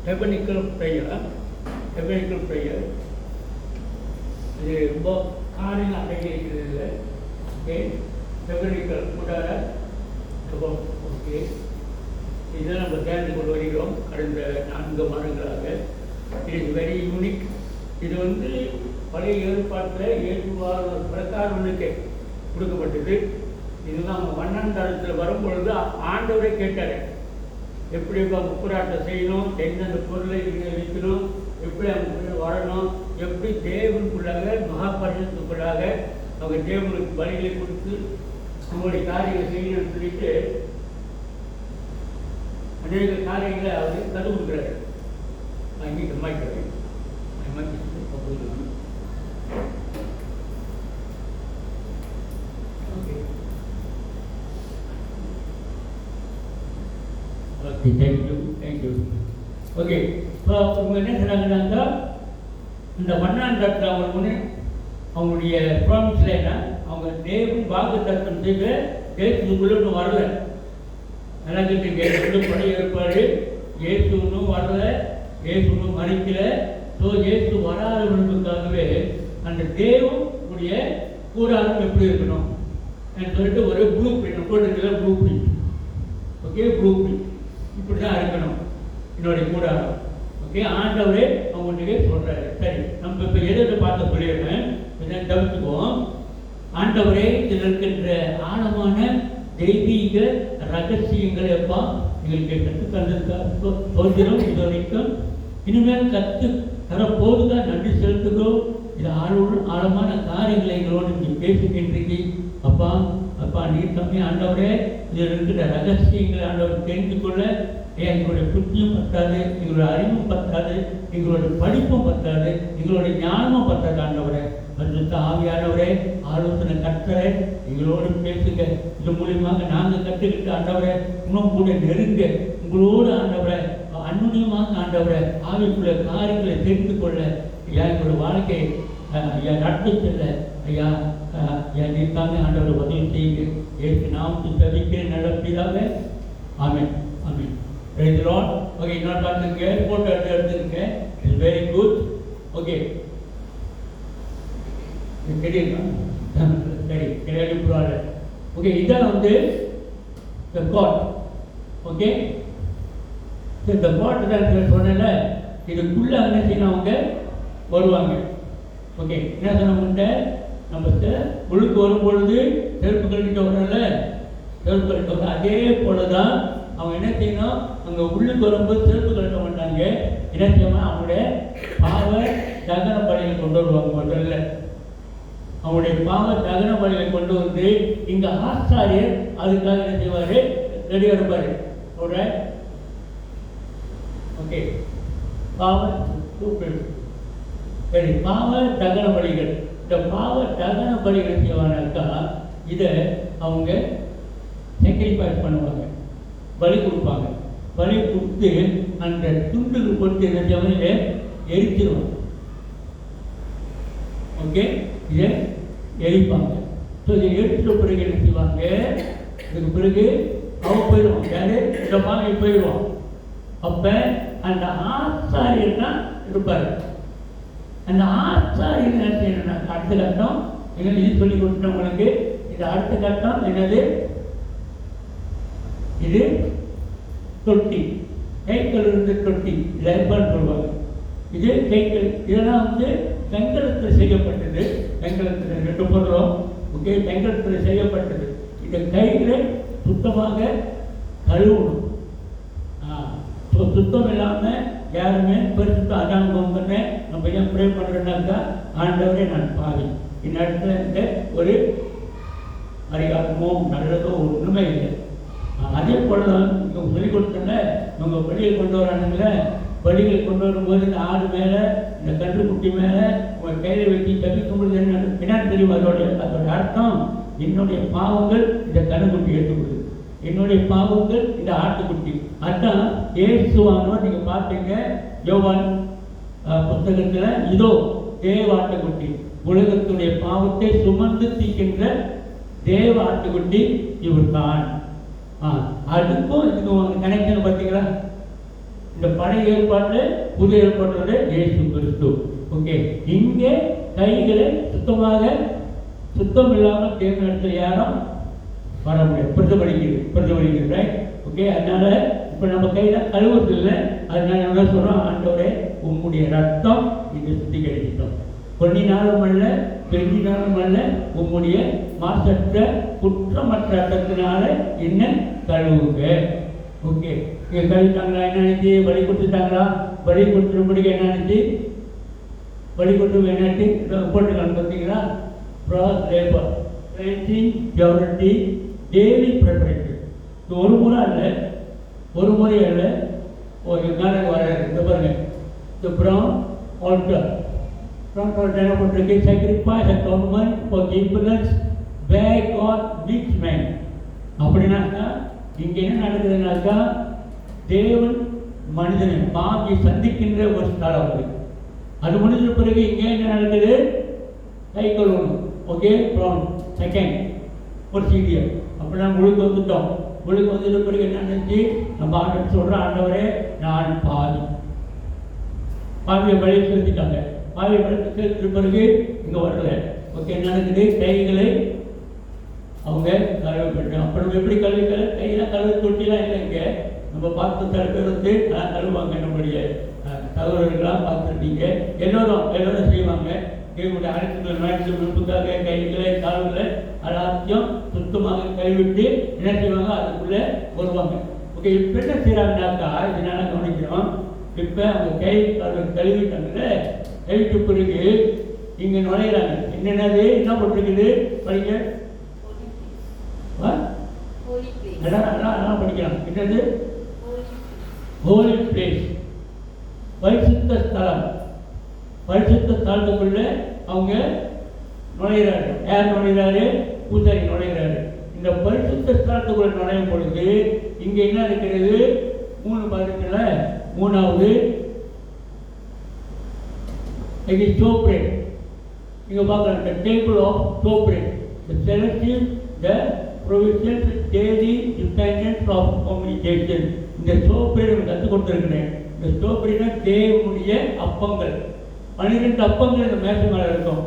ஹெபனிக்கல் prayer. ஹெபனிக்கல் prayer இது ரொம்ப காரியம் அடங்கி இருக்கிறது இல்லை. ஓகே, ஹெபனிக்கல் கூட்டார ஜெபம். ஓகே, இதை நம்ம தேர்ந்து கொண்டு வருகிறோம் கடந்த 4 மாதங்களாக. It is very unique. இது பழைய ஏற்பாட்டில் ஏற்றுவார் பிரகாரனுக்கு கொடுக்கப்பட்டது. இதுதான் அவங்க வண்ணாந்தரத்தில் வரும்பொழுது ஆண்டவரே கேட்டார், எப்படி முப்புராட்டம் செய்யணும், எந்தெந்த பொருளை வைக்கணும், எப்படி அவங்க வரணும், எப்படி தேவனுக்குள்ளாக மகாபரிசத்துக்குள்ளாக அவங்க தேவனுக்கு பலிகளை கொடுத்து அவங்களுடைய காரியங்களை செய்யணும்னு சொல்லிட்டு அநேக காரியங்களை அவர் கற்றுக் கொடுக்குறாரு. அங்கே மாய்க்கிறேன் ஓகே, தேங்க்யூ. ஓகே, இப்போ இவங்க என்ன சொன்னாங்கன்னாக்கா, இந்த வண்ணாண்டத்தில் அவங்களுடைய ப்ராமிஸில் என்ன, அவங்க தேவன் வாக்குத்தத்தம் செய்து இயேசுக்குள்ளே இன்னும் வரல. நல்லா கேட்டு பழைய ஏற்பாடு இயேசு இன்னும் வரல, இயேசு இன்னும் மறிக்கல. ஸோ இயேசு வராதவர்களுக்காகவே அந்த தேவனுடைய கூடாரம் எப்படி இருக்கணும் சொல்லிட்டு ஒரு ப்ளூ பிரிண்ட் போட்டுருக்கிற blue print. Okay, blue print இப்படி தான் இருக்கணும் என்னுடைய கூடாரம். ஓகே, ஆண்டவரே அவங்களுக்கு சொல்கிறாரு. சரி, நம்ம இப்போ எதை பார்க்க சொல்லிடுறேன், இதை தவிர்த்துக்குவோம். ஆண்டவரே இதில் இருக்கின்ற ஆழமான தெய்வீக ரகசியங்களை எப்பா எங்களுக்கு கற்றுத்தந்ததுக்காக சொல்கிறோம். இது வரைக்கும் இனிமேல் கற்று தரப்போதுதான் நன்றி செலுத்துகிறோம். இது ஆழமான காரியங்களை எங்களோடு நீங்கள் பேசுகின்றீங்க. அப்பா அப்பா நீர் தம்பி ஆண்டவரே இதில் இருக்கிற ரகசியங்களை ஆண்டவர் தெரிந்து கொள்ள எங்களுடைய புத்தியும் பத்தாது, எங்களுடைய அறிவும் பத்தாது, எங்களுடைய படிப்பும் பத்தாது, எங்களுடைய ஞானமும் பத்தாது. ஆண்டவரே பரிசுத்த ஆவியானவரே ஆலோசனை கர்த்தரே எங்களோடு பேசுங்க. இது மூலியமாக நாங்கள் கற்றுக்கிட்டு ஆண்டவரே இன்னும் கூட நெருங்க உங்களோடு ஆண்டவரை அன்னுணியமாக ஆண்டவரை ஆவிக்குள்ள காரியங்களை தெரிந்து கொள்ள எங்களுடைய வாழ்க்கை நடந்து செல்ல ஐயா நீர்த்தாங்க ஆண்டவரை உதவி செய்யுங்க. ஏற்று நாம் தவிக்கிறேன் நல்ல பிதாவே. ஆமென், ஆமென். Praise the Lord. ஓகே, இன்னொரு பார்த்துங்க, போட்டோ எடுத்துருங்க. It's very good. ஓகே, தெரியுமா? சரி, கிடையாது புறாரு. ஓகே, இதான் the God. ஓகே, இந்த God தான் சொன்னல, இதுக்குள்ள என்ன செய்யணும், அவங்க வருவாங்க. ஓகே, என்ன சொன்ன நம்ம உள்ளுக்கு வரும் பொழுது செருப்பு கழிட்டு வரல, செருப்பு கழிட்டு வர அதே போலதான் அவங்க என்ன செய்யணும், அங்கே உள்ளுக்கு வரும்போது செருப்பு கழிட்ட மாட்டாங்க. என்ன செய்யணும், அவங்களுடைய பாவ தகன பலியை கொண்டு வருவாங்க. முதல்ல அவங்களுடைய பாவ தகன பலியை கொண்டு வந்து இங்கே ஆசாரியர் அதுக்காக என்ன செய்வார், ரெடியாக இருப்பார். ஓகே, பாவ சரி, பாவ தகன பலிகள். இந்த பாவ தகன பலிகள் செய்வானாக்கா இதை அவங்க சாக்ரிஃபைஸ் பண்ணுவாங்க, பலி கொடுப்பாங்க. பலி கொடுத்து அந்த துண்டுக்கு கொடுத்து என்ன செய்வாங்க, எரிச்சிருவாங்க. ஓகே, இதை எரிப்பாங்க. ஸோ இதை எரிச்சிட்ட பிறகு என்ன செய்வாங்க, இதுக்கு பிறகு அவன் போயிடுவான், யாரு இந்த மாதிரி போயிடுவான். அப்போ அந்த ஆசாரியர் தான் இருப்பார். அந்த ஆசாரியர் என்ன செய்யணும்னா அடுத்த கட்டம் எங்களுக்கு இது சொல்லி கொடுத்தவங்களுக்கு இது அடுத்த கட்டம் என்னது, இது தொட்டி, கைகள் இருந்து தொட்டி லேபர்னு சொல்லுவாங்க. இது கைகள், இதெல்லாம் வெங்கலத்தில் செய்யப்பட்டது. வெங்கலத்தில் 2 பொருளும் ஓகே வெங்கலத்தில் செய்யப்பட்டது. இந்த கைகளை சுத்தமாக கழுவணும். சுத்தம் இல்லாமல் யாருமே பெருசுத்த அதாங்க நம்ம ஏன் ப்ரே பண்ணுறோன்னாக்கா, ஆண்டவரே நான் பாவி, இந்நேரத்தில் ஒரு அறியாமோ நல்லதோ ஒன்றுமே இல்லை. அதே போல தான் இவங்க சொல்லிக் கொடுத்தல, இவங்க பலியை கொண்டு வரானுங்களே, பலிகளை கொண்டு வரும்போது இந்த ஆடு மேலே இந்த கன்றுக்குட்டி மேலே உங்கள் கையில் வச்சு தவிர்க்கும் பொழுது என்ன பின்னாடி தெரியும், அதோடைய அர்த்தம் என்னுடைய பாவங்கள் இந்த கன்றுக்குட்டி ஏற்றுக்கொள்ளுது, என்னுடைய பாவங்கள் இந்த ஆட்டுக்குட்டி. அதான் இயேசுவானவர் நீங்கள் பார்த்தீங்க யோவான் புத்தகத்தில், இதோ தேவ ஆட்டுக்குட்டி, உலகத்துடைய பாவத்தை சுமந்து தீக்கின்ற தேவ ஆட்டுக்குட்டி இவர் தான். அதுக்கும் இதுக்கும் கனெக்ஷன் பார்த்தீங்களா? இந்த பழைய ஏற்பாட்டில் புது ஏற்பாட்டோட இயேசு கிறிஸ்து. ஓகே, இங்கே கைகளை சுத்தம் இல்லாமல் தேர்ந்தெடுத்த யாரும் வர முடியாது. பிரதிபலிக்கிறது ரைட். ஓகே, அதனால இப்போ நம்ம கையில் கழுவுறது இல்லை. அதனால என்ன சொல்கிறோம், ஆண்டவரே உங்களுடைய ரத்தம் இது சுத்திகரிக்கட்டும். பொன்னினாலும் அல்ல பெண்ணினாலும் அல்ல, உங்களுடைய மாசற்ற குற்றமற்ற ரத்தத்தினால என்ன கழுவுங்க. ஓகே, இங்கே கழுவிட்டாங்களா, என்ன நினைச்சு வழி கொடுத்துட்டாங்களா, வழி கொடுத்துருப்படிக்கு என்ன நினைச்சு வழி கொடுத்து என்னாச்சு போட்டுக்கலாம். பார்த்தீங்களா, ப்ராஸ் labour cleansing purity daily preparation. இது ஒரு முறை அல்ல. மேலே வர இந்த பாருங்க, இந்த ப்ரௌன் ஆல்டர் என்ன போட்டிருக்கு, sacrifice atonement for guiltless where God meets man. அப்படின்னாக்கா இங்கே என்ன நடக்குதுன்னாக்கா, தேவன் மனிதனை பாவியை சந்திக்கின்ற ஒரு ஸ்தலம் அது. அது முடிஞ்ச பிறகு இங்கே என்ன நடக்குது, கை கழுவணும். Okay, brown second procedure. அப்படி நம்ம முழுக்க வந்துட்டோம். முழுக்க வந்துட்ட பிறகு என்ன நினச்சி நம்ம ஆண்டவர் சொல்கிற, ஆண்டவரே நான் பாவியை வழி செலுத்திட்டாங்க. பாவியை வழி செலுத்திட்ட பிறகு இங்கே வரல. ஓகே, என்ன நடக்குது, கைகளை அவங்க கழுவ வேண்டும். அப்புறம் எப்படி கையெல்லாம் கழுவ தொட்டிலாம் இல்லைங்க. நம்ம பார்த்து சில பேர் வந்து கழுவாங்க, நம்முடைய சகோதரர்களாக பார்த்துருப்பீங்க. எல்லோரும் செய்வாங்க. தேவனுடைய அனைத்து நாட்டு விருப்புக்காக கைகளை கால்களை எல்லாத்தையும் சுத்தமாக கழுவிட்டு என்ன செய்வாங்க, அதுக்குள்ளே வருவாங்க. ஓகே, இப்போ என்ன செய்கிறாங்கனாக்கா, இதனால கவனிக்கிறோம். இப்போ அவங்க கழுவிட்டாங்கல்ல, கழுவிட்ட பிறகு இங்கே நுழையிறாங்க. என்னென்னது என்ன போட்டிருக்குது படிக்க எல்லாம் படிக்கலாம். என்னது ஹோலி பிளேஸ், பரிசுத்த ஸ்தலம். பரிசுத்த ஸ்தலத்துக்குள்ள அவங்க நுழைகிறாரு. யார் நுழைகிறாரு, பூசாரி நுழைகிறாரு. இந்த பரிசுத்த ஸ்தலத்துக்குள்ள நுழையும் பொழுது இங்கே என்ன இருக்கிறது, 3 பாதத்தில் 3வது இது சோப்ரேட். நீங்கள் பார்க்கலாம், the table of showbread, the celestial, the provision, daily dependence of communication. இந்த சோப்ரேட் கற்றுக் கொடுத்துருக்கிறேன். இந்த சோப்ரேட்னா தேவனுடைய அப்பங்கள். 12 அப்பங்கள் இந்த மேசை மேலே இருக்கும்.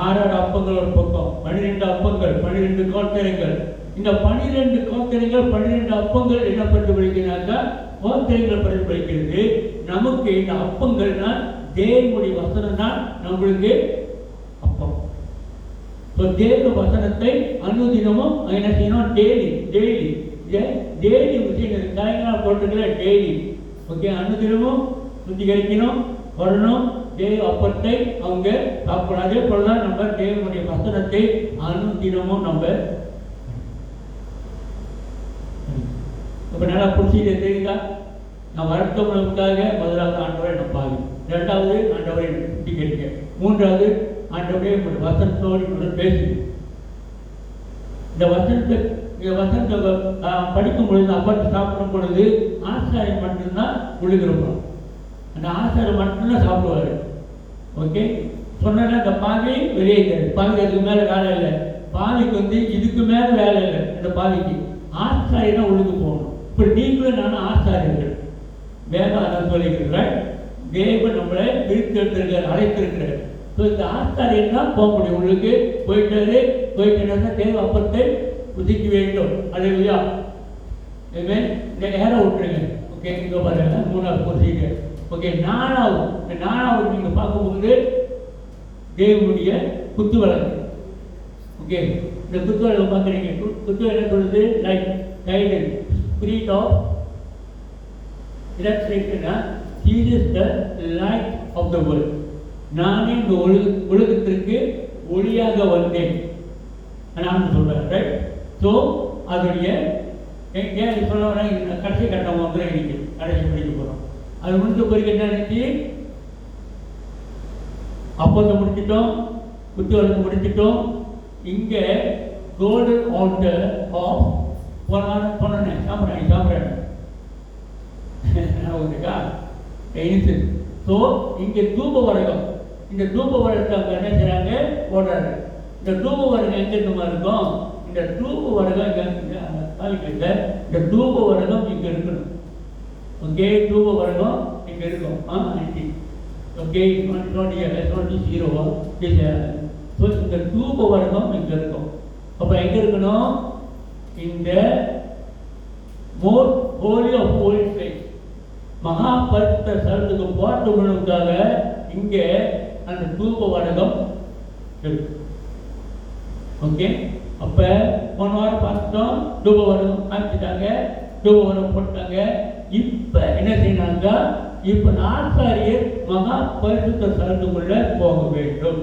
6 அப்பங்கள் ஒரு பக்கம், 12 அப்பங்கள், 12 கோத்தரைகள். இந்த 12 கோத்தரைகள் 12 அப்பங்கள் என்ன பிரதிபலிக்கிறாங்க, கோத்தரைகள் பிரதிபலிக்கிறது. நமக்கு இந்த அப்பங்கள்னா தேவனுடைய வசனம் தான் நம்மளுக்கு அப்பம். ஸோ தேவ வசனத்தை அனுதினமும் என்ன செய்யணும், டெய்லி விஷயம் கலைஞராக போட்டுக்கல, டெய்லி. ஓகே, அனுதினமும் சுத்திகரிக்கணும், வரணும். தேவ அப்பத்தை அவங்க சாப்பிடணும். அதே போல தான் நம்ம தேவனுடைய வசனத்தை அனுதினமும் நம்ம இப்போ நல்லா புரிஞ்சுட்டு தெரியுதா. நான் வருத்தவர்களுக்காக முதலாவது ஆண்டவரை நம்பாங்க, 2வது ஆண்டவரை சுத்திகரிக்க, 3வது ஆண்டவரே உங்களுடைய வசனத்தோடு பேசுங்க. இந்த வசனத்தை படிக்கும் பொழுது, அப்பத்தை சாப்பிடும் பொழுது ஆசாரியம் மட்டும்தான் விழுகிறோம். அந்த ஆசாரம் மட்டும்தான் சாப்பிடுவார். ஓகே, சொன்னா இந்த பாவி வெளியேறாரு. பாவிக்கு அதுக்கு மேலே வேலை இல்லை. பாவிக்கு வந்து இதுக்கு மேலே வேலை இல்லை. இந்த பாவிக்கு ஆசாரியம் தான் ஒழுங்கு போகணும். இப்போ நீங்களும் நானும் ஆசாரியர்கள். வேதம் அதான் சொல்லியிருக்கிறார். தேவன் நம்மளை பிரித்தெடுத்திருக்கிறார், அழைத்திருக்கிறார். ஸோ இந்த ஆசாரியம் தான் போக முடியும். உங்களுக்கு போயிட்டு தேவ அப்பத்தை புதிக்க வேண்டும். அல்லேலூயா. இந்த நேரம் விட்டுருங்க. ஓகே, இங்கே பாருங்க, 3வது ப்ரொசீஜர். ஓகே, 4வது நீங்கள் பார்க்கும்போது தேவனுடைய குத்து விளக்கு. ஓகே, இந்த குத்து விளக்கு பார்க்குறீங்க. குத்து விளக்கு சொல்லுது லைட் கைடன்ஸ் ஸ்பிரிட் ஆஃப் இலக்ட்ரிக்னா he is the light of the world. நானே இந்த உலகத்திற்கு ஒளியாக வந்தேன் நான் சொல்கிறேன். ரைட். ஸோ அதனுடைய ஏன் சொல்ல வரேன், கடைசி கட்டம் வந்து இன்னைக்கு கடைசி படிக்க போகிறோம். அது முடிஞ்ச பிறகு என்ன நினைச்சு அப்பத்தை முடிச்சிட்டோம், குத்தி வளர்த்து முடிச்சிட்டோம். இங்கே கோல்டன் ஆல்டர் ஆஃப் சொன்னேன் சாம்பிராணி ஸோ இங்கே தூப வரகம். இந்த தூப வரகத்தை அவங்க என்ன செய்கிறாங்க, போடுறாரு. இந்த தூப வரகம் எங்கே இருக்கும், இந்த தூப வரகம் இந்த தூப வரகம் இங்கே இருக்கணும். ஓகே, தூப வரணும் இங்கே இருக்கும். ஓகே, ஜீரோவா இல்லை. ஸோ இந்த தூப வரணும் இங்கே இருக்கும். அப்போ எங்கே இருக்கணும்? இந்த most holy of holy place, மகா பரிசுத்த ஸ்தலத்துக்கு போகிறதுக்காக இங்கே அந்த தூப வடகம் இருக்கு. ஓகே, அப்போ போன வாரம் பார்த்துட்டோம், தூப வடகம் காமிச்சிட்டாங்க, தூப வடகம் போட்டாங்க. இப்போ என்ன செய்யறாங்க? இப்போ ஆசாரியர் மகா பரிசுத்த ஸ்தலத்துக்குள்ள போக வேண்டும்.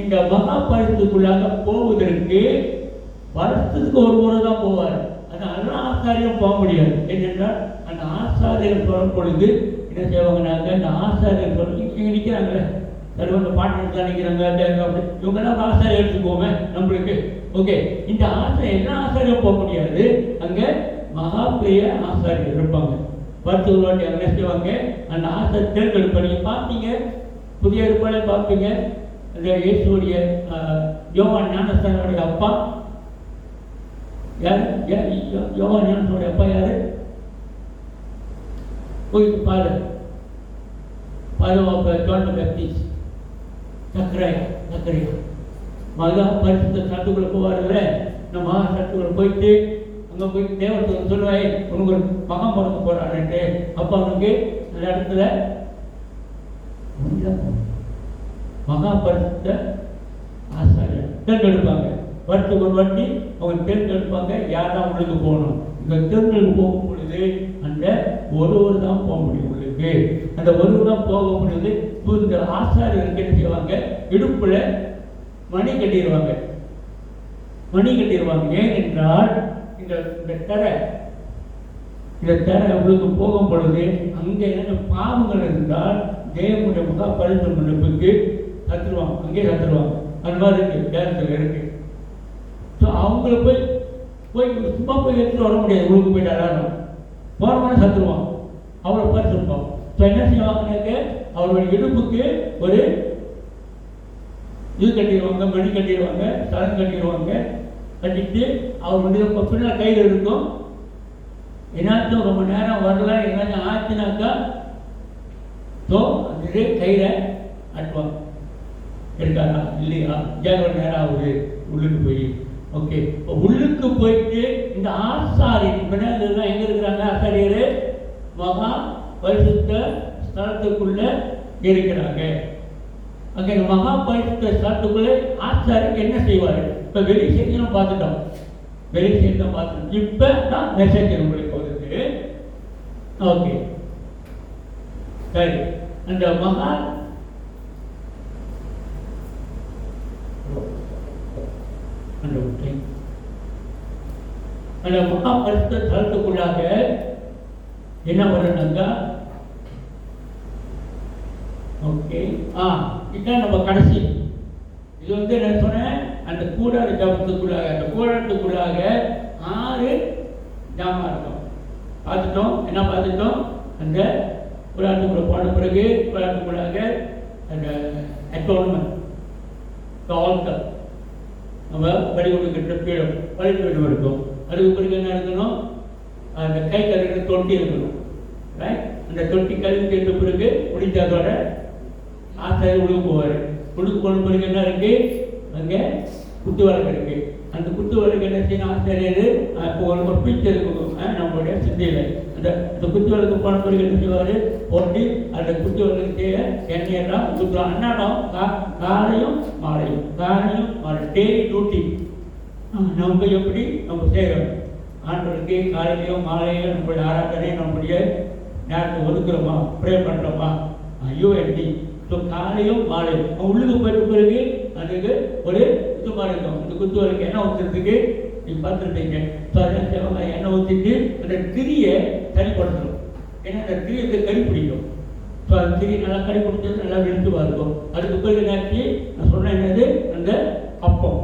இந்த மகா பரிசுக்குள்ளாக போவதற்கு வருஷத்துக்கு ஒரு முறை தான் போவார். அதனால ஆசாரியம் போக முடியாது. ஏனென்றால் அந்த ஆசாரியர் சொல்லும் பொழுது என்ன செய்வாங்கன்னாக்க, அந்த ஆசாரியர் சொல்லி இங்கே நிற்கிறாங்களே, அந்த பாட்டு தான் நிற்கிறாங்க, இவங்கெல்லாம் ஆசாரியம் எடுத்துக்கோங்க நம்மளுக்கு. ஓகே, இந்த ஆசாரியம் எல்லா ஆசாரியம் போக முடியாது. அங்கே மகா பெரிய ஆசாரியர் இருப்பாங்க. வருஷத்துக்கு என்ன செய்வாங்க? அந்த ஆசாரியர் தேர்ந்தெடுப்ப நீங்கள் பார்ப்பீங்க, புதிய ஏற்பாடை பார்ப்பீங்க. அந்த இயேசுடைய யோவான் ஞானஸ்தானுடைய அப்பா யார்? யோவான் ஞானஸ்தானுடைய அப்பா யாரு? போயிட்டு பாரு, ஜான் பேப்டிஸ்ட். சக்கரை மகா பரிசுத்த சத்துக்குள்ள போவார்ல, இந்த மகா சத்துக்குள்ள போயிட்டு அங்கே போயிட்டு தேவத்துக்கு சொல்லுவாய், உனக்கு ஒரு மகா பிறக்க போறாருன்ட்டு. அப்போ அவனுக்கு அந்த இடத்துல மகா பரிசுத்த ஆசாரியர் தேர்ந்தெடுப்பாங்க. வருஷத்துக்கு ஒரு வாட்டி அவங்க தேர்ந்தெடுப்பாங்க, யாரெல்லாம் உங்களுக்கு போகணும். இந்த தேர்ந்தெடுப்பு போகும் பொழுது அந்த ஒருவர் தான் போக முடியும். உங்களுக்கு அந்த ஒருவர் தான் போக முடியுது. இந்த ஆசாரியருக்கு என்ன செய்வாங்க? இடுப்பில் மணி கட்டிடுவாங்க. ஏனென்றால் இந்த தரை உங்களுக்கு போகும் பொழுது அங்கே என்ன பாவங்கள் இருந்தால் தேவனுடைய மகா பரிசுத்த மண்டபத்துக்கு சத்துருவாங்க, அங்கேயே சத்துருவாங்க. அந்த மாதிரி இருக்கு, தேசத்தில் இருக்கு. ஸோ அவங்கள போய் சும்மா போய் எடுத்துட்டு வர முடியாது. உங்களுக்கு போயிட்டு அலாரம் போனவொடனே சத்துருவான், அவ்வளோ பரிசுத்தம். ஸோ என்ன செய்வாங்கன்னாக்க, அவருடைய இடுப்புக்கு ஒரு இது கட்டிடுவாங்க, மணி கட்டிடுவாங்க, சரம் கட்டிடுவாங்க. கட்டிட்டு அவர் வந்து பின்னால் கையில் இருக்கும். என்னாச்சும் ரொம்ப நேரம் வரல, என்னாச்சும் ஆச்சுனாக்கா ஸோ அந்த கையில் அட்டுவாங்க. இருக்காரா இல்லையா? ஏழு நேரம் ஆகுது உள்ளுக்கு போய். ஓகே, உள்ளுக்கு போயிட்டு இந்த ஆசாரியர் இதெல்லாம் எங்கே இருக்கிறாங்க? ஆசாரியர் மகா பரிசுத்த ஸ்தலத்துக்குள்ள இருக்கிறாங்க. அங்கே இந்த மகா பரிசுத்த ஸ்தலத்துக்குள்ளே ஆசாரியருக்கு என்ன செய்வார்? இப்போ வெளி செய்தியும் பார்த்துட்டோம், இப்போ தான் மெசேஜ் உங்களுக்கு வருது. ஓகே, சரி. அந்த மகா அந்த மகா பரிசுத்த ஸ்தலத்துக்குள்ளாக என்ன வரணுங்க? ஓகே, இதுதான் நம்ம கடைசி. இது வந்து என்ன சொன்னேன்? அந்த கூடார ஜாமத்துக்குள்ளாக, அந்த கூடாரத்துக்குள்ளாக 6 ஜாமான் இருக்கும். பார்த்துட்டோம். என்ன பார்த்துட்டோம்? அந்த கூடாரத்துக்குள்ள போன பிறகு கூடாரத்துக்குள்ளாக அந்த அட்டோன்மெண்ட் ஆல்டர், நம்ம பலி கொடுக்கின்ற பீடம், பலிபீடம் இருக்கும். அதுக்கு பிறகு என்ன இருக்கணும்? அந்த கை கழுவுற தொட்டி இருக்கணும். ரைட்? அந்த தொட்டி கழுவி கேட்ட பிறகு முடிஞ்சதோட ஆசாரியர் உள்ளுக்கு போவார். உள்ளுக்கு போன பிறகு என்ன இருக்கு? அங்கே குத்து வழக்கு இருக்கு. அந்த குத்து வழக்கு என்ன செய்யணும்? ஆசாரியர் இப்போ ஒரு பிச்சை இருக்கும் நம்மளுடைய சிந்தையில். அந்த குத்து வழக்கு போன பிறகு என்ன செய்வார்? போட்டு அந்த குத்து வழக்கு செய்ய எண்ணெயெல்லாம் ஊற்றுவோம். அன்னாடம் காலையும் மாலையும் டெய்லி டியூட்டி நம்ம எப்படி நம்ம செய்கிறோம்? ஆண்டவருக்கு காலையிலையும் மாலையிலும் நம்மளுடைய ஆராதனை, நம்முடைய நேரத்தை ஒதுக்குறோமா, ப்ரே பண்ணுறோமா? யூஎன்டி. ஸோ காலையும் மாலையும் உள்ளுக்கு போயிட்ட பிறகு அதுக்கு ஒரு இது மாதிரி இருக்கும். இந்த குத்து வழக்கு எண்ணெய் ஊற்றுறதுக்கு நீங்கள் பார்த்துருப்பீங்க. ஸோ அதை செய்வாங்க, எண்ணெய் ஊற்றிட்டு அந்த திரியை சரிப்படுத்தணும். ஏன்னா அந்த திரியத்தை கறி பிடிக்கும். ஸோ அந்த திரி நல்லா கறி பிடிச்சது நல்லா வெளுத்துவாக இருக்கும். அதுக்கு பிறகு என்னாச்சு? நான் சொன்னேன் என்னது? அந்த அப்பம்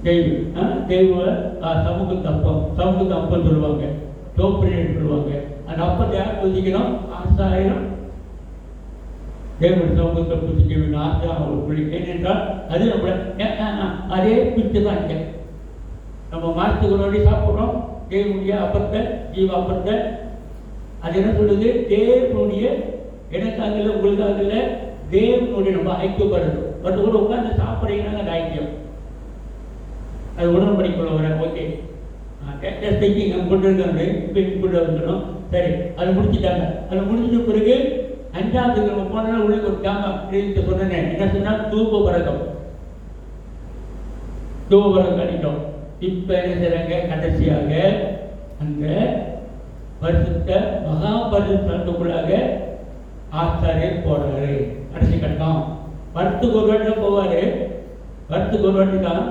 தெய்வ சமூகத்து அப்பம் சொல்லுவாங்க, டோப்ரின்னு சொல்லுவாங்க. அந்த அப்பத்தை யார் பூஜிக்கணும்? ஆசாரியம் தேவன் சமூகத்தை பூஜிக்க வேண்டும். ஆசை அவங்களுக்கு பிடிக்கும். ஏனென்றால் அது நம்மள அதே பிடித்து தான் இங்கே நம்ம மாதத்துக்கு ஒரு வாட்டி சாப்பிட்றோம் தேவனுடைய அப்பத்தை, ஜீவ அப்பத்தை. அது என்ன சொல்லுது? தேவனுடைய, எனக்காக இல்லை, உங்களுக்காக இல்லை, தேவனுடைய நம்ம ஐக்கியப்படுறது. பட் கூட உட்காந்து சாப்பிட்றீங்கன்னா அது ஐக்கியம். அது உடன்படிக்கைக்குள்ள வரேன். ஓகே, திங்கிங் அங்கே கொண்டு இருக்காங்க, இப்போ கொண்டு வந்துடும். சரி, அதை முடிச்சுட்டாங்க. அதை முடிச்சிட்ட பிறகு 5வது நம்ம போனால் உள்ள ஒரு ஜாமா சொன்னேன். என்ன சொன்னால் தூபவரகம் அடித்தோம். இப்போ என்ன செய்றாங்க? கடைசியாக அந்த பரிசுத்த மகா பரிசுத்தத்துக்குள்ளாக ஆசாரியர் போறாரு. கடைசி கட்டம். வருத்துக்கு ஒரு வாட்டி தான் போவார். வருத்துக்கு ஒரு வாட்டி தான்,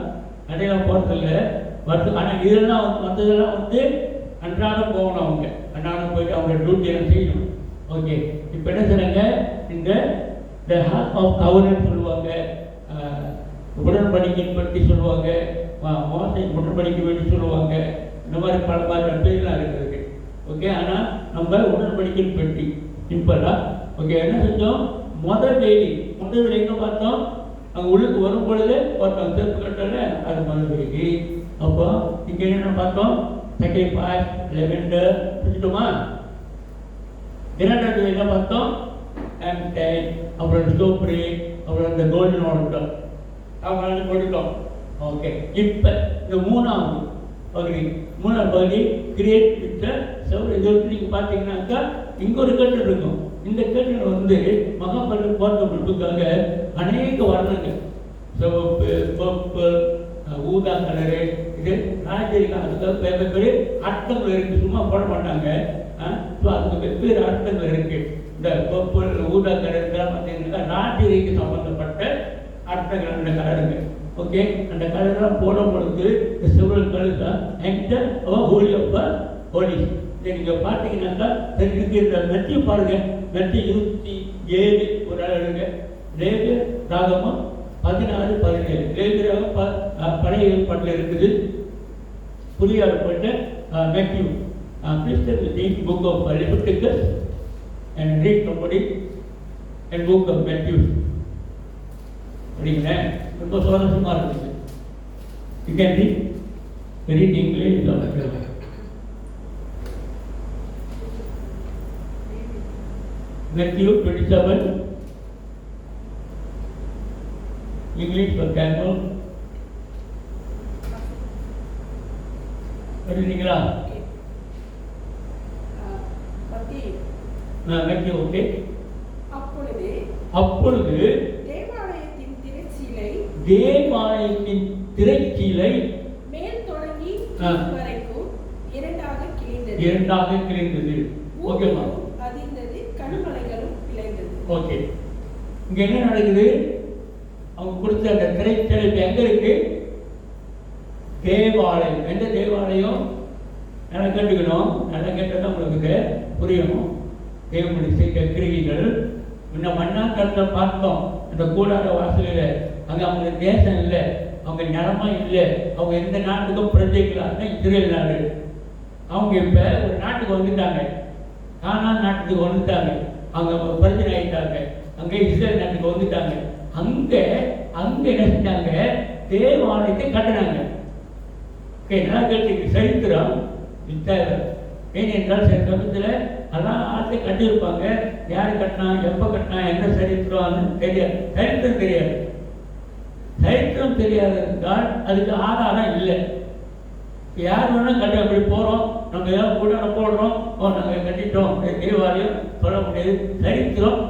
அடையாளம் போகிறதில்ல வருத்து. ஆனால் இதெல்லாம் மற்றதெல்லாம் அன்றாடம் போகணும். அவங்க அன்றாடம் போயிட்டு அவங்க டியூட்டி எல்லாம் செய்யணும். ஓகே, இப்போ என்ன செய்றாங்க? இந்த ஹார்ட் ஆஃப் கவர்னன்ஸ் சொல்லுவாங்க, உடன்படிக்கை பற்றி சொல்லுவாங்க, மோசை உடன்படிக்கை பற்றி சொல்லுவாங்க. இந்த மாதிரி பல பேர்லாம் இருக்குது. ஓகே, ஆனால் நம்ம உடன்படிக்கை பற்றி சிம்பிளா. ஓகே, என்ன செஞ்சோம்? முதல் எங்கே பார்த்தோம்? அங்கே உள்ளுக்கு வரும் பொழுது பார்த்தோம் செருப்பு கட்டல, அது முதல் வேலி. அப்போ இங்கே என்ன பார்த்தோம்? செகண்ட் பாய் லெவெண்டர் பிடிச்சிட்டோமா? 2வது என்ன பார்த்தோம்? M10, அப்புறம் ஸ்டோப்ரி, அப்புறம் இந்த கோல்டன் வாட்டர் அவங்க கொடுத்தோம். ஓகே, இப்போ இந்த 3வது பகுதி கிரியேட் வித் செவல். இது நீங்கள் பார்த்தீங்கன்னாக்கா இங்கே ஒரு கட்டல் இருக்கும். இந்த கட்டல் மகாபலிபுரம் போர்த்தப்பட்டதுக்காக அநேக வர்ணங்கள், சிவப்பு, பப்பு, ஊதா கலரு, இது ராஜரிகம். அதுக்காக வெவ்வேறு அர்த்தங்கள் இருக்குது. சும்மா போட மாட்டாங்க. ஸோ அதுக்கு வெவ்வேறு அர்த்தங்கள் இருக்குது. இந்த பப்பு, ஊதா கலர் இதெல்லாம் பார்த்தீங்கன்னா ராஜரிகம் சம்பந்தப்பட்ட அர்த்தங்கள் அந்த கலருங்க. ஓகே, அந்த கலரெல்லாம் போடும் பொழுது இந்த செவல் கலர் தான் என்டர் ஹோலி ஆஃப் ஹோலிஸ். இதை நீங்கள் பார்த்தீங்கன்னாக்கா தெரிஞ்சுக்கு இந்த மெத்தி பாருங்க. மெத்தி 27 ஒரு அளவுங்க. லேவிய ராகமம் 16, 17. லேவிய ராகம் பழைய ஏற்பாட்டில் இருக்குது. புதிய ஏற்பாட்டு Matthew. Please take the book of Leviticus and read somebody and book of Matthew. படிங்களேன், ரொம்ப சுவாரஸ்யமாக இருக்குது. You can read English or Matthew 27, English for Tamil. படிங்களா? Matthew, okay. அப்பொழுது தேவாலயத்தின் திரைச்சீலை மேல் தொடங்கி வரைக்கும் இரண்டாக கிழிந்தது. ஓகேவா? அதிர்ந்தது, கண்மலைகளும் பிளந்தது. ஓகே, இங்க என்ன நடக்குது? அவங்க கொடுத்த அந்த திரைச்சீலை எங்க இருக்கு? தேவாலயம். எந்த தேவாலயம்? நல்லா கேட்டுக்கணும். நல்லா கேட்டதான் உங்களுக்கு புரியணும். தேவனுடைய செய்த கிரிகைகள் முன்ன மண்ணாங்கல்ல பார்த்தோம். அந்த கூடார வாசலில் அங்கே அவங்களுக்கு தேசம் இல்லை, அவங்க நிலமா இல்லை, அவங்க எந்த நாட்டுக்கும் பிரஜைகளாக இஸ்ரேல் நாடு. அவங்க இப்போ ஒரு நாட்டுக்கு வந்துட்டாங்க, கானான் நாட்டுக்கு வந்துட்டாங்க. அவங்க பிரச்சனை ஆகிட்டாங்க. அங்கே இஸ்ரேல் நாட்டுக்கு வந்துட்டாங்க. அங்கே என்ன செஞ்சாங்க? தேவாலயத்தை கட்டினாங்க. ஓகே, நல்லா கேட்டு சரித்திரம் தேவை. ஏனென்றால் சில சமயத்தில் அதெல்லாம் ஆசை கட்டியிருப்பாங்க. யார் கட்டினா, எப்போ கட்டினா, என்ன சரித்திரம் தெரியாது. சரித்திரம் தெரியாது. சரித்திரம் தெரியாது என்றால் அதுக்கு ஆதாரம் இல்லை. யார் வேணால் கட்ட அப்படி போகிறோம், நம்ம ஏதாவது கூட போடுறோம், நாங்கள் கட்டிட்டோம், தேவாலயம் சொல்ல முடியாது. சரித்திரம்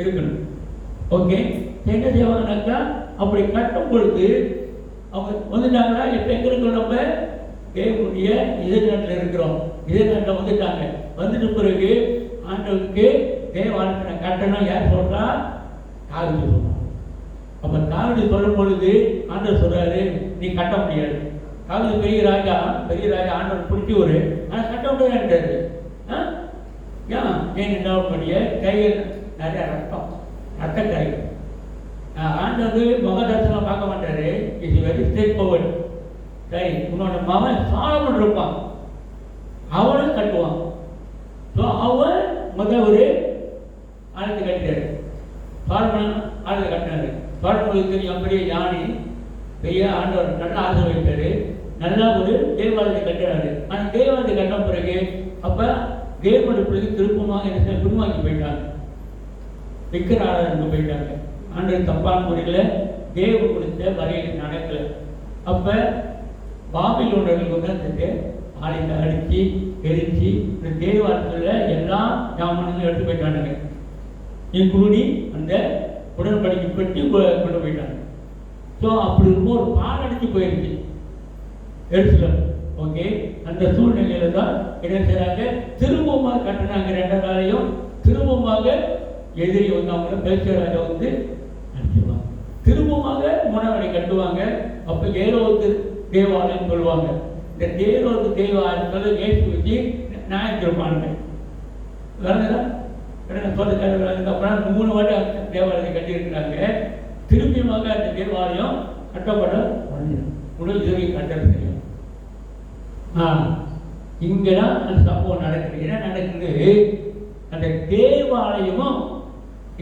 இருக்கணும். ஓகே, என்ன செய்வாங்கனாக்கா அப்படி கட்டும் பொழுது அவங்க வந்துட்டாங்களா? இப்போ எங்கே இருக்கோம்? நம்ம தேவனுடைய எதிர்நாட்டில் இருக்கிறோம். எதிர்நாட்டில் வந்துட்டாங்க. வந்துட்டு பிறகு ஆண்டவருக்கு தேவாலயத்தை கட்டணும் யார் சொல்கிறா? தாவீது சொல்கிறான். அப்போ தாவீது சொல்லும் பொழுது ஆண்டவர் சொல்கிறாரு, நீ கட்ட முடியாது. தாவீது பெரிய ராஜா ஆண்டவர் பிடிச்சவர், ஆனால் கட்ட முடியாதுன்றாரு. ஏன் என்ன கையில் நிறைய ரத்த காய்கள். ஆண்டவர் முகதர்சனம் பார்க்க மாட்டாரு. It's very straight forward. சரி, உன்னோட மகன் சாலமன் இருப்பான், அவனும் கட்டுவான். ஸோ அவன் ஒரு ஆலயத்தை கட்டினாரு. சாலமன் ஆலயத்தை கட்டினாரு. சாலமனுக்கு தெரியும், பெரிய ஞானி, பெரிய ஆண்டவர் நல்ல ஆசை வைத்தார். நல்லா ஒரு தேவாலயத்தை கட்டுறாரு. ஆனால் தேவாலயத்தை கட்டின பிறகு அப்போ தேவனுடைய பிள்ளைக்கு திருப்பமாக என்ன பின்வாங்கி போயிட்டாங்க, விக்கிர ஆராதனைக்கு போயிட்டாங்க. ஆண்டு தப்பான முறையில் தேவ கொடுத்த வரையில் நடக்கலை. அப்போ பாபிலோனர்கள் கொண்டாந்துட்டு ஆலயத்தை அடித்து எரித்து இந்த தேவாலயத்தில் எல்லா ஜாமான்களும் எடுத்து போயிட்டானுங்க, இன்க்ளூடி அந்த உடன்படிக்கை பெட்டி கொண்டு போயிட்டாங்க. ஸோ அப்படி இருக்கும் ஒரு பாலடிச்சு போயிடுச்சு எருசலேம். ஓகே, அந்த சூழ்நிலையில தான் என்ன செய்றாங்க, திரும்பமாக கட்டினாங்க. ரெண்டாவது திரும்பமாக எதிரி வந்து அவங்கள பேசுகிறாங்க வந்து அடிச்சிருவாங்க, திரும்பமாக முன்னாடி கட்டுவாங்க. அப்போ ஏரோது தேவாலயம் சொல்லுவாங்க. இந்த ஏரோது தேவாலயத்தில் ஏசி வச்சு ஞாயிற்றுப்பாங்க வேறதான் அப்புறம் 3 வாட்டி தேவாலயத்தை கட்டியிருக்கிறாங்க. திரும்பியமாக அந்த தேவாலயம் கட்டப்பட உடல் இதுவரை கட்டது தெரியும். இங்கதான் அந்த சம்பவம் நடக்குது. என்ன நடக்குது, அந்த தேவாலயமும்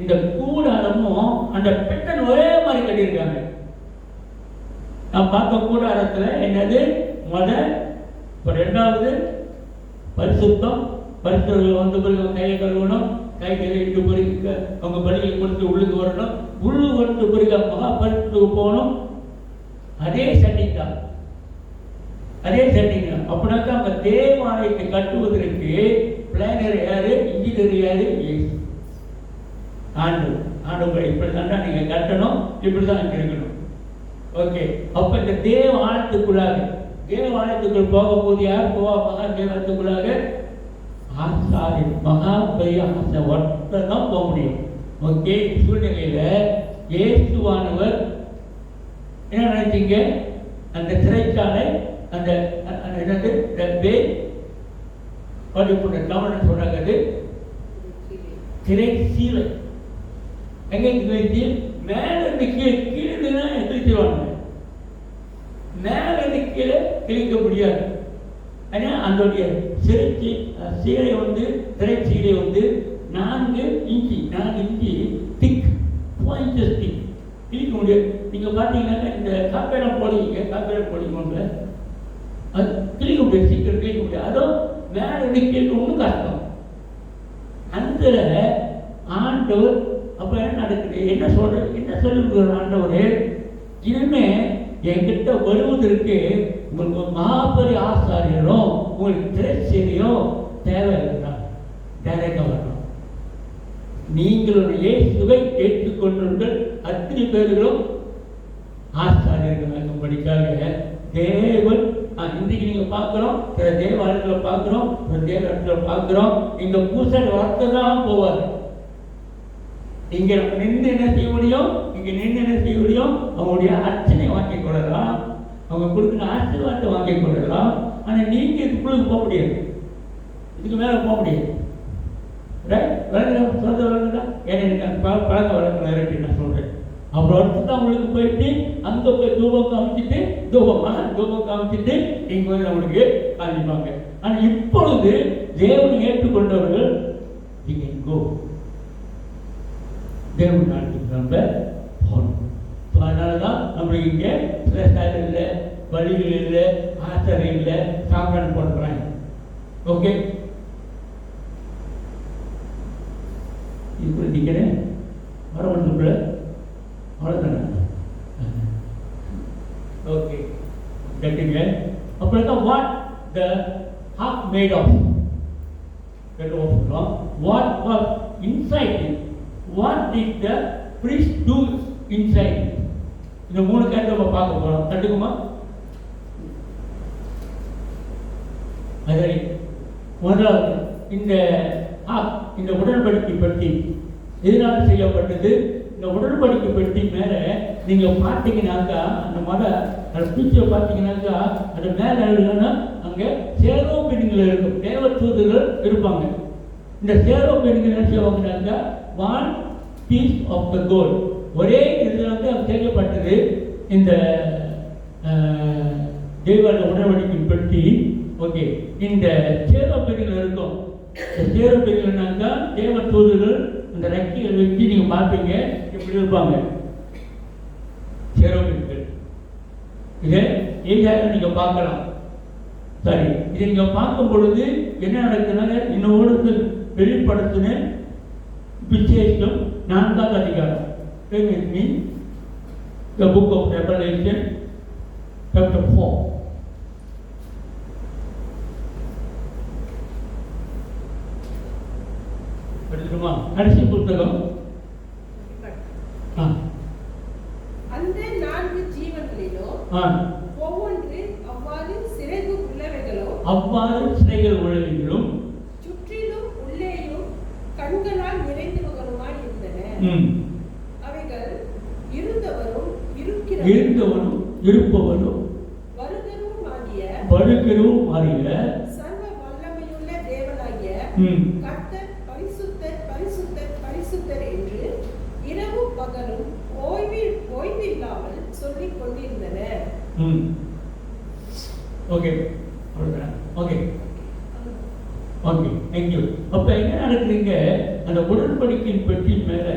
இந்த கூடாரமும் அந்த பெட்டன் ஒரே மாதிரி கட்டியிருக்காங்க. நான் பார்த்த கூடாரத்தில் என்னது இப்போ 2வது பரிசுத்தம், பரிசுத்தர்கள் வந்த பிறகு கையை கழுவணும், கை இட்டு பிறகு அவங்க பலியை கொடுத்து உள்ளுக்கு வரணும், உள்ளு வந்து பிறகு மகாபரிசுக்கு போகணும். அதே செட்டிங் தான், அதே செட்டிங் தான். அப்படின்னாக்கா அவங்க தேவாலயத்தை கட்டுவதற்கு பிளானர் யாரு, இன்ஜினியர் யாரு, ஆண்டவர் இப்படி தாண்டா நீங்கள் கட்டணும், இப்படி தான் இருக்கணும். ஓகே, அப்போ இந்த தேவாலயத்துக்குள் போகும்போது யார் போவா, மகா தேவாலயத்துக்குள்ளாக ஆசாரி மகா பெரிய ஆசை ஒருத்த தான் போக முடியும். ஓகே, சூழ்நிலையில இயேசுவானவர் என்ன நினைச்சீங்க, அந்த சிறைச்சாலை அந்த என்னது தமிழ் சொல்றாங்க, அது சிறை சீலை எங்க கிழிச்சு மேல இருந்து கீழே கிழிச்சிருவாங்க, மேல இருந்து கீழே கிழிக்க முடியாது. ஏன்னா அதோடைய சீலை வந்து திரை சீலை வந்து 4 இன்ச்சு திக், 4 inches திக், கிழிக்க முடியாது. நீங்க பார்த்தீங்கன்னா இந்த காப்பீடம் போடுங்க அது கிழிக்க முடியாது, சீக்கிரம் கிழிக்க முடியாது. அதுவும் மேல இருந்து கீழே ஒன்றும் கஷ்டம். அந்த ஆண்டவர் அப்ப என்ன நடக்குது, என்ன சொல்லுகிற ஆண்டவர், இனிமே என்கிட்ட வருவதற்கு உங்களுக்கு மகாபரி ஆசாரியரும் உங்களுக்கு திரைச்சீலையும் தேவையில்லை, டைரக்டாக வரணும். நீங்களுடைய இயேசுவை ஏற்றுக்கொண்டவர்கள் அத்தனை பேர்களும் ஆசாரியர்கள் படிக்காக தேவன். இன்றைக்கு நீங்க பார்க்கிறோம், சில தேவாலயங்களை பார்க்கிறோம், சில தேவாலயங்களை பார்க்கிறோம், இங்க பூசாரி வார்த்தை தான் போவார். இங்க நின்று என்ன செய்ய முடியும், அவங்களுடைய அர்ச்சனை வாங்கிக் கொள்ளலாம், அவங்க கொடுக்குற ஆசீர்வாதத்தை வாங்கிக் கொள்ளலாம். ஆனா நீங்க இதுக்குள்ள போக முடியாது, இதுக்கு மேல போக முடியாது. எனக்கு பழக்க வழக்கம் இருக்கு, நான் சொல்றேன். அப்புறம் அடுத்து அவங்களுக்கு போயிட்டு அங்க போய் தூபம் காமிச்சிட்டு நீங்க வந்து அவங்களுக்கு காமிப்பாங்க. ஆனா இப்பொழுது தேவனை ஏற்றுக்கொண்டவர்கள் தேவன் நாட்டுக்கு நம்ம போகணும். அதனாலதான் நம்மளுக்கு இங்கே சில இல்லை, வழிகள் இல்லை, ஆச்சரியம் இல்லை, சாப்பிடான்னு போடுறாங்க. ஓகே, இப்படி நிற்கிறேன் வர ஒன்றுக்குள்ள அவ்வளோதானே. ஓகே, கட்டுங்க. அப்புறம் what the half made of, what was inside it, what did the priest do inside it. இந்த 3 காரியத்தை நம்ம பார்க்க போறோம். கட்டுக்குமா? அதனை முதலாவது இந்த உடன்படிக்கை பெட்டி எதனால செய்யப்பட்டது? இந்த உடன்படிக்கை பெட்டி மேல நீங்க பார்த்தீங்கன்னாக்கா, அந்த பீச்சை பார்த்தீங்கன்னாக்கா, அது மேல எழுதுனா அங்க சேரோபீன்கள் இருக்கும், தேவ தூதர்கள் இருப்பாங்க. இந்த சேரோபீன்கள் என்ன செய்வாங்கன்னாக்கா, 1 piece of the gold, ஒரே இதில் வந்து செய்யப்பட்டது இந்த தேவாலய உடன்படிக்கை பெட்டி. ஓகே, இந்த சேரோபீன்கள் இருக்கும். இந்த சேரோபீன்கள்னாக்கா தேவ தூதர்கள் அந்த ரெக்கைகள் வச்சு நீங்க பார்ப்பீங்க, இப்படி இருப்பாங்க சேரோபீன்கள். இதை ஈஸியாக நீங்கள் பார்க்கலாம். சரி, இதை நீங்கள் பார்க்கும் பொழுது என்ன நடக்குதுன்னா, இன்னொரு வெளிப்படுத்தின விசேஷம் 4ஆம் அதிகாரம். The book of Revelation, chapter 4. படிக்கணுமா? கடைசி புத்தகம். அந்த 4 ஜீவன்களிலோ ஒவ்வொன்று அவ்வாறு சிறைகள் உள்ளவைகளும் சுற்றிலும் உள்ளேயும் கண்களால் நிறைந்தவர்களுமாய் இருந்தன. அவைகள் இருந்தவரும் இருப்பவரும் வருகிறவும் ஆகிய சர்வ வல்லமையுள்ள தேவனாகிய கர்த்தர் பரிசுத்தர் பரிசுத்தர் பரிசுத்தர் என்று இரவும் பகலும் ஓய்வில்லாமல் சொல்லிக் கொண்டிருந்தனர். ஓகே, அவ்வளவுதான். Okay, thank you. அப்ப என்ன நடக்குறீங்க, அந்த உடன்படிக்கையின் பெட்டி மேல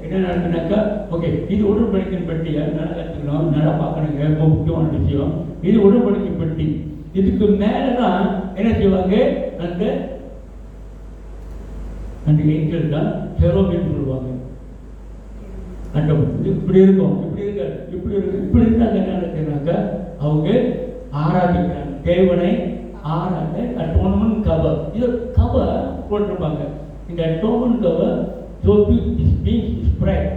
என்ன நடக்குனாக்கா, ஓகே, இது உடன்படிக்கையின் பெட்டி, நல்லா கற்றுக்கணும், நல்லா பார்க்கணுங்க, ரொம்ப முக்கியமான விஷயம். இது உடன்படிக்கை பெட்டி. இதுக்கு மேலதான் என்ன செய்வாங்க, அந்த ஏஞ்சல் தான் செரோபின் சொல்லுவாங்க. அந்த இப்படி இருக்கும், இப்படி இருந்தாங்க. என்ன நடக்குனாக்கா, அவங்க ஆராதிக்கிறாங்க தேவனை. அட்டோன்மெண்ட் கவர், இது கவர் போட்டிருப்பாங்க. இந்த அட்டோன்மெண்ட் கவர் ஸ்ப்ரெட்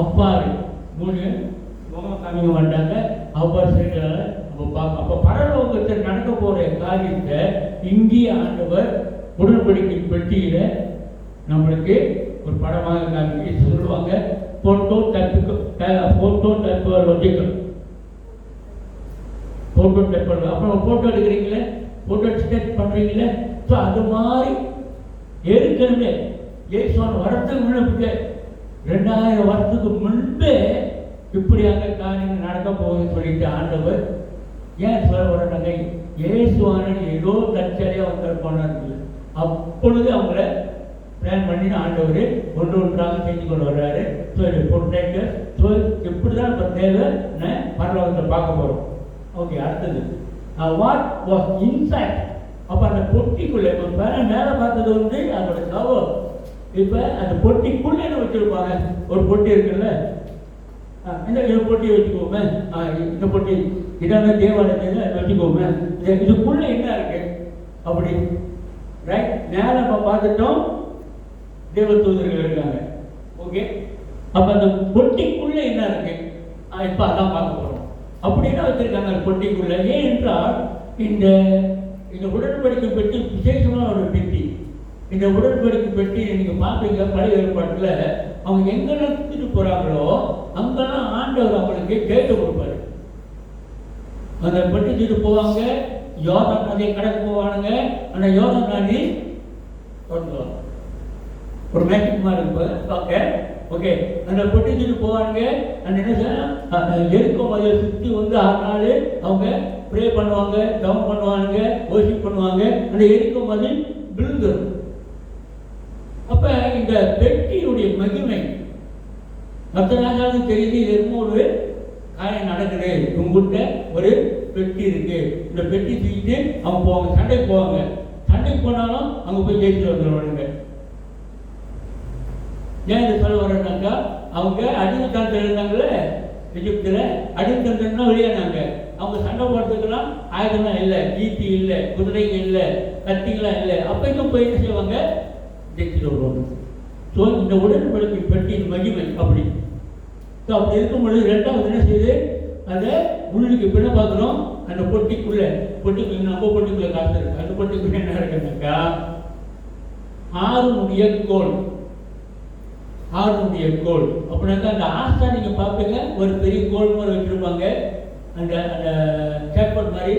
அவ்வாறு 3 காமிக்க மாட்டாங்க. அவ்வாறு செய்கிறாங்க. அப்போ பரலோகத்தில் நடக்க போற காரியத்தை இங்கே ஆண்டவர் உடன்படிக்கை பெட்டியில நம்மளுக்கு ஒரு படமாக காமிக்க சொல்லுவாங்க. போட்டோ டைப் அப்புறம் போட்டோ எடுக்கிறீங்களே, போட்டோ ஸ்டேட் பண்றீங்களே, ஸோ அது மாதிரி ஏற்கனவே இயேசுவான் வரத்துக்கு முன்னே 2000 வருஷத்துக்கு முன்பே இப்படியாக காரியங்கள் நடக்க போகுதுன்னு சொல்லிட்டு ஆண்டவர் ஏன் சொல்ல வர்றாங்க, இயேசுவான ஏதோ தற்செயலாக ஒருத்தர் போனார்கள். அப்பொழுது அவங்கள பிளான் பண்ணி ஆண்டவர் ஒன்றாக செஞ்சு கொண்டு வர்றாரு. ஸோ இது பொருட்கள். ஸோ இப்படி தான் இப்போ தேவை பரலோகத்தை பார்க்க போகிறோம். ஓகே, அடுத்தது வாட் வாஸ் இன்சைட். அப்போ அந்த பொட்டிக்குள்ளே இப்போ மேலே பார்த்தது வந்து அதோட கவர். இப்போ அந்த பொட்டிக்குள்ளே என்ன வச்சுருப்பாங்க, ஒரு பொட்டி இருக்குல்ல, இந்த பொட்டியை வச்சுக்கோமே, இந்த பொட்டி இதான தேவாலயத்தை வச்சுக்கோமே, இதுக்குள்ளே என்ன இருக்கு அப்படி ரைட். மேலே நம்ம பார்த்துட்டோம், தேவ தூதர்கள் இருக்காங்க. ஓகே, அப்போ அந்த பொட்டிக்குள்ளே என்ன இருக்கு, இப்போ அதான் பார்க்க போகிறோம். அப்படி என்ன வச்சிருக்காங்க அந்த பொட்டிக்குள்ள. ஏன் என்றால் இந்த உடன்படிக்கை பெட்டி விசேஷமான ஒரு பெட்டி. இந்த உடன்படிக்கை பெட்டி நீங்க பார்ப்பீங்க, பழைய ஏற்பாட்டில் அவங்க எங்கெல்லாம் சுத்திட்டு போறாங்களோ அங்கெல்லாம் ஆண்டவர் அவங்களுக்கு கேட்டு கொடுப்பாரு. அந்த பெட்டி சுட்டு போவாங்க, யோர்தான் நதியை கடக்க போவானுங்க. அந்த யோர்தான் நதி ஒரு மேஜிக் மாதிரி இருப்பாங்க. ஓகே, அந்த பொட்டி சுட்டு போவாங்க. அந்த என்ன எருக்கும் அதை சுற்றி வந்து 6 நாள் அவங்க ப்ரே பண்ணுவாங்க, டவுன் பண்ணுவாங்க, வர்ஷிப் பண்ணுவாங்க. அந்த எருக்கும் அது விழுந்துடும். அப்ப இந்த பெட்டியுடைய மகிமை மற்ற நாளும் தெரியுது. இது ஒரு காரியம் நடக்குது, உங்கள்கிட்ட ஒரு பெட்டி இருக்கு, இந்த பெட்டி தூக்கிட்டு அவங்க போவாங்க, சண்டைக்கு போவாங்க. சண்டைக்கு போனாலும் அவங்க போய் ஜெயிச்சுட்டு வந்துடுவானுங்க. ஏன் இதை சொல்ல வர்றேன்னாக்கா, அவங்க அடிமைத்தனத்தில் இருந்தாங்களே எகிப்தில், அடிமைத்தனத்துனா வெளியானாங்க. அவங்க சண்டை போடுறதுக்கெல்லாம் ஆயுதம்லாம் இல்லை, ஈட்டி இல்லை, குதிரைகள் இல்லை, கத்திகளாம் இல்லை. அப்பைக்கும் போய் என்ன செய்வாங்க, ஜெயிச்சுட்டு வருவாங்க. ஸோ இந்த உடன்படிக்கை பெட்டியின் மகிமை அப்படி. ஸோ அப்படி இருக்கும்பொழுது 2வது என்ன செய்யுது, அதை உள்ளுக்கு பின்ன பார்க்குறோம். அந்த பொட்டிக்குள்ளே நம்ம பொட்டிக்குள்ளே காசு இருக்கு. அந்த பொட்டிக்குள்ளே என்ன இருக்குன்னாக்கா 6 முடிய கோல். 6 முடிய கோல் அப்படின்னாக்கா அந்த ஆஸ்தா நீங்கள் பார்ப்பீங்க, ஒரு பெரிய கோல் மாதிரி வச்சுருப்பாங்க. அந்த அந்த சேப்பர் மாதிரி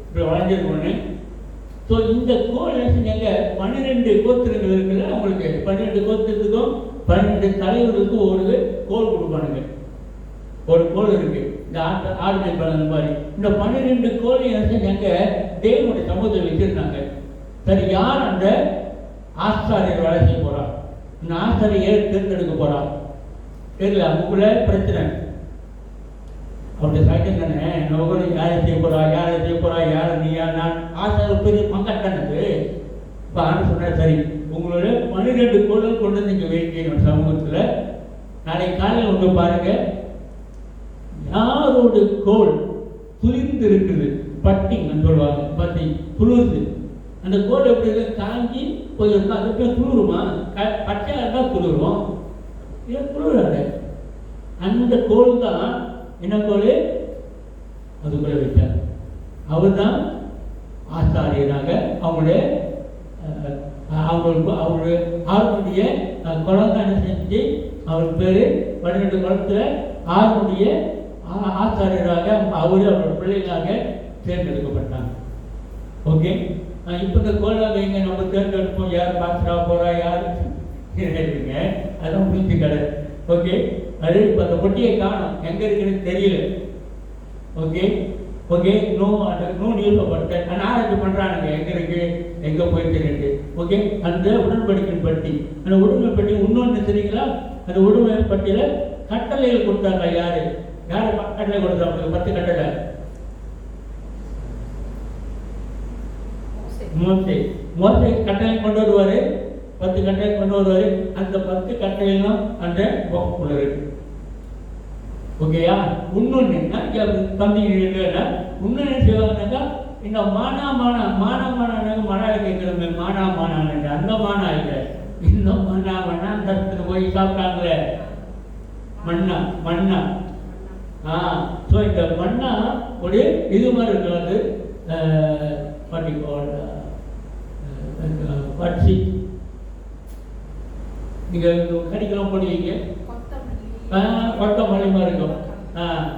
இப்படி வளைஞ்சிருக்கோன்னு. ஸோ இந்த கோல் என்ன செஞ்சாங்க, 12 கோத்திரங்கள் இருக்குல்ல, அவங்களுக்கு 12 கோத்திரத்துக்கும் 12 தலைவர்களுக்கும் ஒரு கோல் கொடுப்பானுங்க. ஒரு கோல் இருக்கு, இந்த ஆடு பலன் மாதிரி. இந்த 12 கோல் என்ன செஞ்சாங்க, தேவனுடைய சமூகத்தை வச்சிருந்தாங்க. சரி, யார் அந்த ஆஸ்தாரியர் வேலை செய்ய போறா, இந்த ஆஸ்தாரியை தேர்ந்தெடுக்க போறா தெரியல. அவங்களுக்குள்ள பிரச்சனை. அப்படி சாய்க்கம் தானே நம்ம கூட யாரை செய்ய போகிறா யார் நீ யார் நான் ஆசை பெரிய பங்காட்டானது. இப்போ ஆண்டு சொன்னால் சரி உங்களோட 12 கோள்கள் கொண்டு வந்து இங்கே வைக்கணும் சமூகத்தில். நாளைக்கு காலையில் வந்து பாருங்கள், யாரோட கோள் துளிர்ந்து இருக்குது பட்டிங்கன்னு சொல்லுவாங்க, பட்டி துளிர்ந்து. அந்த கோள் எப்படி இருக்க காஞ்சி போயிருக்கும், அது போய் துளிருமா? பச்சையாக இருந்தால் துளிரும், இல்லை துளிராது. அந்த கோள் தான் என்ன கோள்? அதுக்குள்ளே வச்சார். அவர் தான் ஆசாரியராக அவங்களுடைய ஆறுடைய குளத்தான செஞ்சு அவர் பேர் 12 குளத்தில் ஆறுடைய ஆசாரியராக அவரு அவரோட பிள்ளைகளாக தேர்ந்தெடுக்கப்பட்டாங்க. ஓகே, இப்போ இந்த கோளாக எங்கே நம்ம தேர்ந்தெடுப்போம், யார் பாஸ்டரா போகிறா யார் இருக்குங்க, அதான் முடிஞ்சு கடை. ஓகே, அது இப்போ அந்த பொட்டியை காணும், எங்கே இருக்குன்னு தெரியல. Okay okay, no news but நான் ஆராய்ச்சி பண்ணுறானுங்க எங்கே இருக்குது எங்கே போயிட்டு. ஓகே, அந்த உடன்படிக்கையின் பட்டி, அந்த உடன்படி இன்னொன்று தெரியுங்களா? அந்த உடன்பட்டியில் கட்டளைகள் கொடுத்தாங்க. யார் கட்டளை கொடுத்தாங்க? 10 கட்டளை. மோசே கட்டளை கொண்டு வருவார், 10 கட்டளை கொண்டு வருவார். அந்த 10 கட்டளைகளும் அந்த பாக்ஸ்குள்ள இருக்கு. ஓகேயா? இன்னொன்று தம்பி இல்லைன்னா இன்னொன்று செய்வாங்கன்னாக்கா இந்த மானாங்க மழை கேட்குறோமே, மானாங்க அந்த மானா இல்லை, இந்த மண்ணா அந்த இடத்துல போய் சாப்பிட்டாங்களே மண்ணா. ஸோ இந்த மண்ணா ஒரு இது மாதிரி இருக்கிறது பட்சி. நீங்கள் கறிக்கெல்லாம் போடுவீங்க, கொத்தமல்லி மாதிரி இருக்கும்,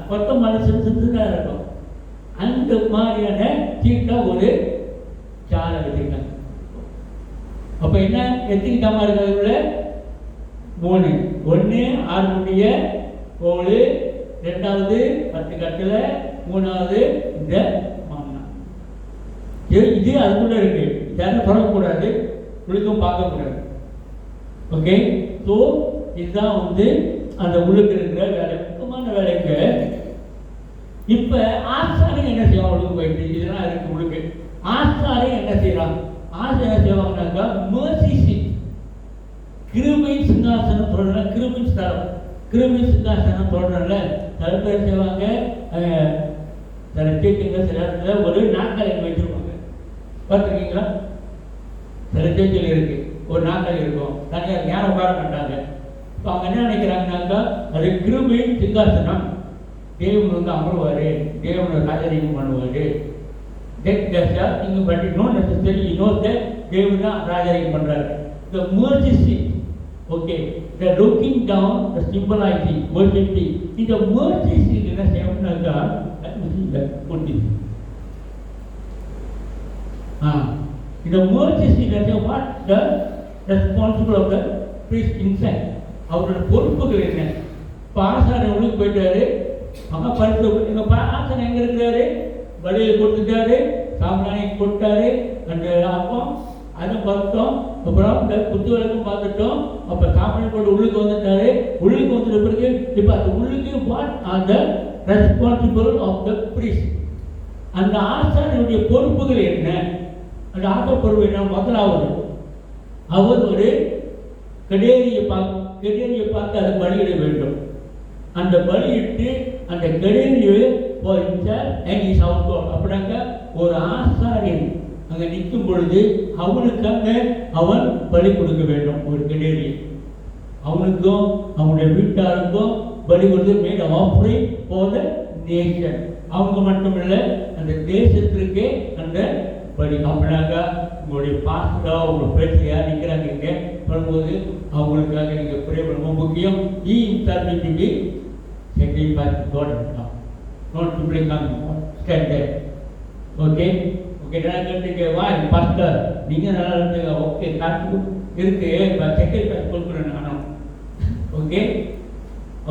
கொத்தமல்லி சிறுதாக இருக்கும். அந்த மாதிரியான சீட்டாக ஒரு சாலை வச்சுருக்காங்க. அப்போ என்ன எத்தனை டம்மா இருக்கிறதுல 3. 1 ஆறுடைய கோள், 2வது 10 கட்டில், 3வது இந்த மாமனா. இது அதுக்குள்ளே இருக்கு, யாரும் தொடரக்கூடாது, உழுக்கும் பார்க்கக்கூடாது. ஓகே, ஸோ இதுதான் அந்த உள்ளுக்கு இருக்கிற வேலை, முக்கியமான வேலைக்கு. இப்போ ஆசாரி என்ன செய்வாங்க? உள்ளுக்கு போயிட்டு இதெல்லாம் இருக்கு உள்ளுக்கு. ஆசாரி என்ன செய்யறாங்க? ஆசாரி என்ன செய்வாங்கன்னாக்கா mercy seat, கிருபை சிங்காசனம் சொல்றேன், கிருபை சிங்காசனம் சொல்றேன்ல, சில பேர் செய்வாங்க. சில சேர்த்துங்க சில இடத்துல ஒரு நாற்காலி வச்சிருப்பாங்க, பார்த்துருக்கீங்களா? சில சேர்ச்சியில் இருக்கு ஒரு நாற்காலி இருக்கும், தனியாக யாரும் உட்கார மாட்டாங்க. இப்போ அவங்க என்ன நினைக்கிறாங்கனாக்கா அது கிருபையின் சிங்காசனம், தேவன் அமருவார், தேவன் ராஜரீகம் பண்ணுவார். நீங்கள் but no necessary you know that தேவன் தான் ராஜரீகம் பண்ணுறாரு. The mercy seat, okay, the looking down, the symbolising worshiping. இந்த mercy seat என்ன செய்யணும்னாக்கா கொண்டு இந்த mercy seat what the responsible of the priest inside, அவரோட பொறுப்புகள் என்ன? இப்போ ஆசாரம் உள்ளுக்கு போயிட்டாரு, அவங்க பரிசு எங்கள் ஆசாரம் எங்கே இருக்கிறாரு? வழியில் கொடுத்துட்டாரு, சாம்பிராணி கொடுத்தாரு, அந்த அப்பம் அதை பார்த்தோம். அப்புறம் இந்த குத்து விளக்கும் பார்த்துட்டோம். அப்போ சாம்பிராணி போட்டு உள்ளுக்கு வந்துட்டாரு. உள்ளுக்கு வந்துட்ட பிறகு இப்போ அந்த உள்ளுக்கு what are the responsible of the priest, அந்த ஆசாரியனுடைய பொறுப்புகள் என்ன? அந்த ஆசார பொறுப்பு என்ன? முதலாவது அவர் ஒரு கெடேரியை பார்த்து அதை பலியிட வேண்டும். அந்த பலியிட்டு அந்த கெடேரியை அப்படின்னாக்க ஒரு ஆசாரியன் அங்கே நிற்கும் பொழுது அவனுக்காக அவன் பலி கொடுக்க வேண்டும். ஒரு கெடேரியை அவனுக்கும் அவனுடைய வீட்டாருக்கும் பலி கொடுத்து made offering for the nation. அவங்க மட்டும் இல்லை, அந்த தேசத்திற்கே அந்த பலி. அப்படின்னாக்கா உங்களுடைய பாஸ்டா உங்கள் பேச்சு யார் நிற்கிறாங்க இங்கே வரும்போது அவங்களுக்காக நீங்கள் ப்ரே ரொம்ப முக்கியம். Not to bring on stand there. Okay, நான் கேட்டுக்க வா பாஸ்டர் நீங்கள் நல்லா இருந்துங்க. ஓகே, காசு இருக்கு, செகண்ட் காசு கொடுக்குறேன் நானும். Okay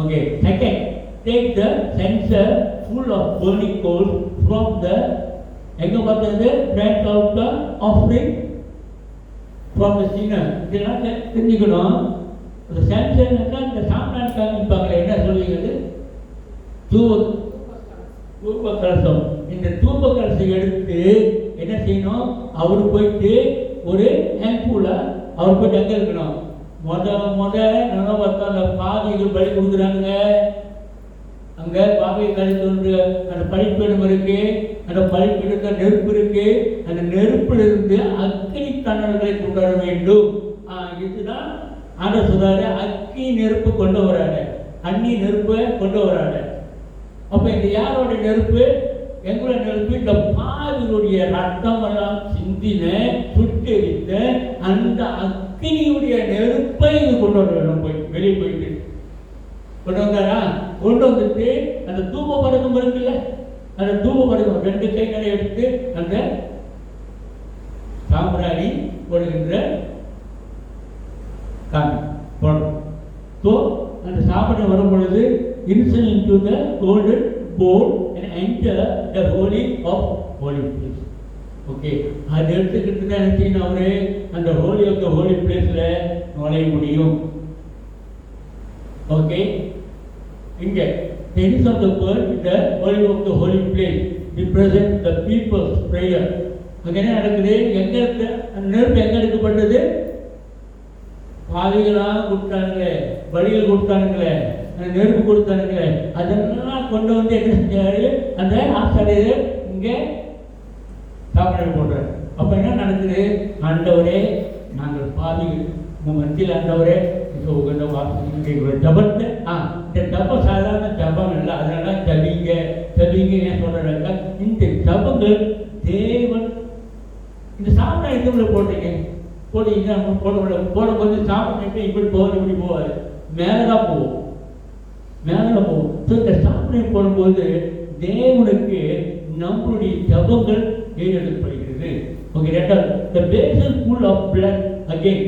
okay, second take the censer full of burning coal from the எங்கே பார்த்தது brand of the offering from the sinner. இதெல்லாம் தெரிஞ்சுக்கணும். அந்த சென்சர்னாக்கா இந்த சாம்பிராணி காமிப்பாங்களே, என்ன சொல்லுவீங்க? தூப கலசம். இந்த தூப கலசத்தை எடுத்து என்ன செய்யணும்? அவர் போயிட்டு ஒரு ஹேண்ட்ஃபுல்ல அவர் போயிட்டு எங்கே இருக்கணும்? நல்லா பார்த்தா அந்த பாதைகள் பலி கொடுக்குறாங்க. அங்கே பாவை கழித்து அந்த பலிப்பீடம் இருக்கு. அந்த பலிப்பீடத்தில் நெருப்பு இருக்கு. அந்த நெருப்பில் இருந்து அக்கினி தன்னல்களை கொண்டு வர வேண்டும். இதுதான் ஆண்டவர் சொல்றாரு, அக்கி நெருப்பு கொண்டு வராரு, அன்னி நெருப்பை கொண்டு வராரு. அப்ப இந்த யாரோட நெருப்பு? எங்களோட நெருப்பு. இந்த பாவிகளுடைய ரத்தம் எல்லாம் சிந்தின சுட்டெரித்த அந்த அக்கினியுடைய நெருப்பை இது கொண்டு வர வேண்டும். போய் வெளியே போயிட்டு கொண்டு வந்தாரா? கொண்டு வந்துட்டு அந்த தூப படகம் இருக்குல்ல, அந்த தூப படகம் 2 கைகளை எடுத்து அந்த சாம்பிராணி போடுகின்ற போடணும். ஸோ அந்த சாப்பிட வரும் பொழுது inserted into the golden bowl and enter the holy of holy place. Okay, அது எடுத்துக்கிட்டு தான் என்ன செய்யணும்? அவரு அந்த holy of the holy placeல நுழைய முடியும். ஓகே, இங்கே the use of the word the holy of the holy place represent the people's prayer. அங்கே என்ன நடக்குது? எங்க நெருப்பு எங்க எடுக்கப்பட்டது? பாவிகளாக கொடுத்தானுங்களே, பலிகள் கொடுத்தானுங்களே, நெருப்பு கொடுத்தானுங்களே, அதெல்லாம் கொண்டு வந்து என்ன செஞ்சாரு? அந்த ஆசாரியர் இங்கே சாப்பிட போடுறாரு. அப்போ என்ன நடக்குது? ஆண்டவரே, நாங்கள் பாவிகள் மத்தியில் ஆண்டவரே உகந்த வாசனை ஜபத்தை இந்த ஜபம் சாதாரண ஜபம் இல்லை. அதனால ஜபிங்க ஏன் சொல்றாங்க? இந்த ஜபங்கள் தேவன் இந்த சாப்பிட எதுவுல போட்டீங்க போட்டீங்கன்னா போடும்போது சாப்பிட்டு இப்படி போகாது, இப்படி போகாது, மேலதான் போகும். ஸோ இந்த சாப்பிட போடும்போது தேவனுக்கு நம்மளுடைய ஜபங்கள் ஏறெடுக்கப்படுகிறது. ஓகே, ரெண்டாவது the basin full of blood again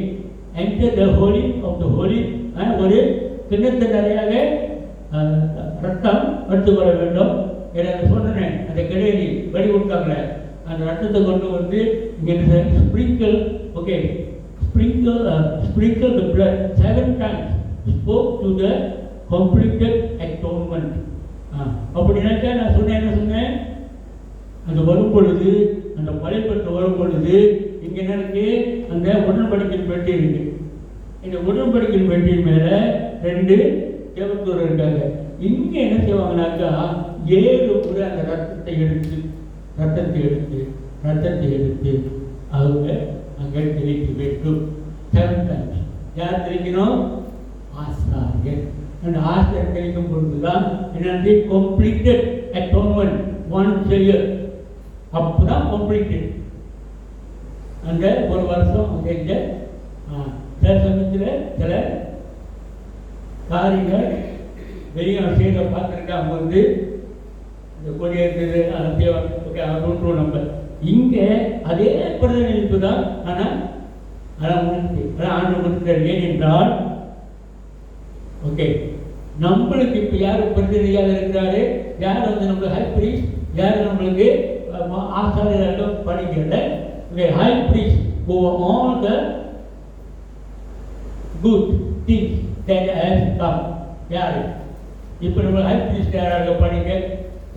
enter the holy of the holy. ஒரு கிண்ணத்தை நிறையாக ரத்தம் எடுத்துக்கொள்ள வேண்டும். எனக்கு சொன்னேன், அந்த கிடையாது வழி கொடுத்தாங்களே, அந்த ரத்தத்தை கொண்டு வந்து இங்கே sprinkle. Okay, sprinkle the blood 7 times, spoke to the completed atonement. அப்படின்னாக்கா நான் சொன்னேன், என்ன சொன்னேன்? அந்த வரும் பொழுது, அந்த பலிபட்டு வரும் பொழுது இங்கே என்ன இருக்கு? அந்த உடன்படிக்கையின் பெட்டி இருக்கு. இந்த உடன்படிக்கையின் பெட்டியின் மேல 2 தேவதூதர் இருக்காங்க. இங்கே என்ன செய்வாங்கனாக்கா 7 முறை அந்த ரத்தத்தை எடுத்து அவங்க அங்கே தெளிக்க வேண்டும். 7 times. யார் தெளிக்கணும்? ஆசாரியர். அந்த ஆசாரியர் தெளிக்கும் பொழுதுதான் என்னது? கம்ப்ளீட்டட் அட்டோன்மெண்ட் ஒன்ஸ் எ இயர். அப்போதான் கம்ப்ளீட்டட். அந்த ஒரு வருஷம் அங்கே சில சமயத்தில் சில காரியங்கள் வெளியே செய்த பார்த்துருக்கா. அவங்க வந்து இந்த கொடியேற்றது அது நம்பர் இங்கே அதே பிரதிநிதிப்பு தான். ஆனால் ஆண்டு கொடுக்கிறார். ஏனென்றால் ஓகே, நம்மளுக்கு இப்போ யார் பிரதிநிதியாக இருக்கிறாரு? யார் வந்து நம்மளுக்கு ஹை பிரீஸ்ட், யார் நம்மளுக்கு ஆசாரியராக படிக்கல? High priest over all the good things that has come. யார் இப்போ நம்ம ஹை பிரீஸ்ட் யாராக படிக்க?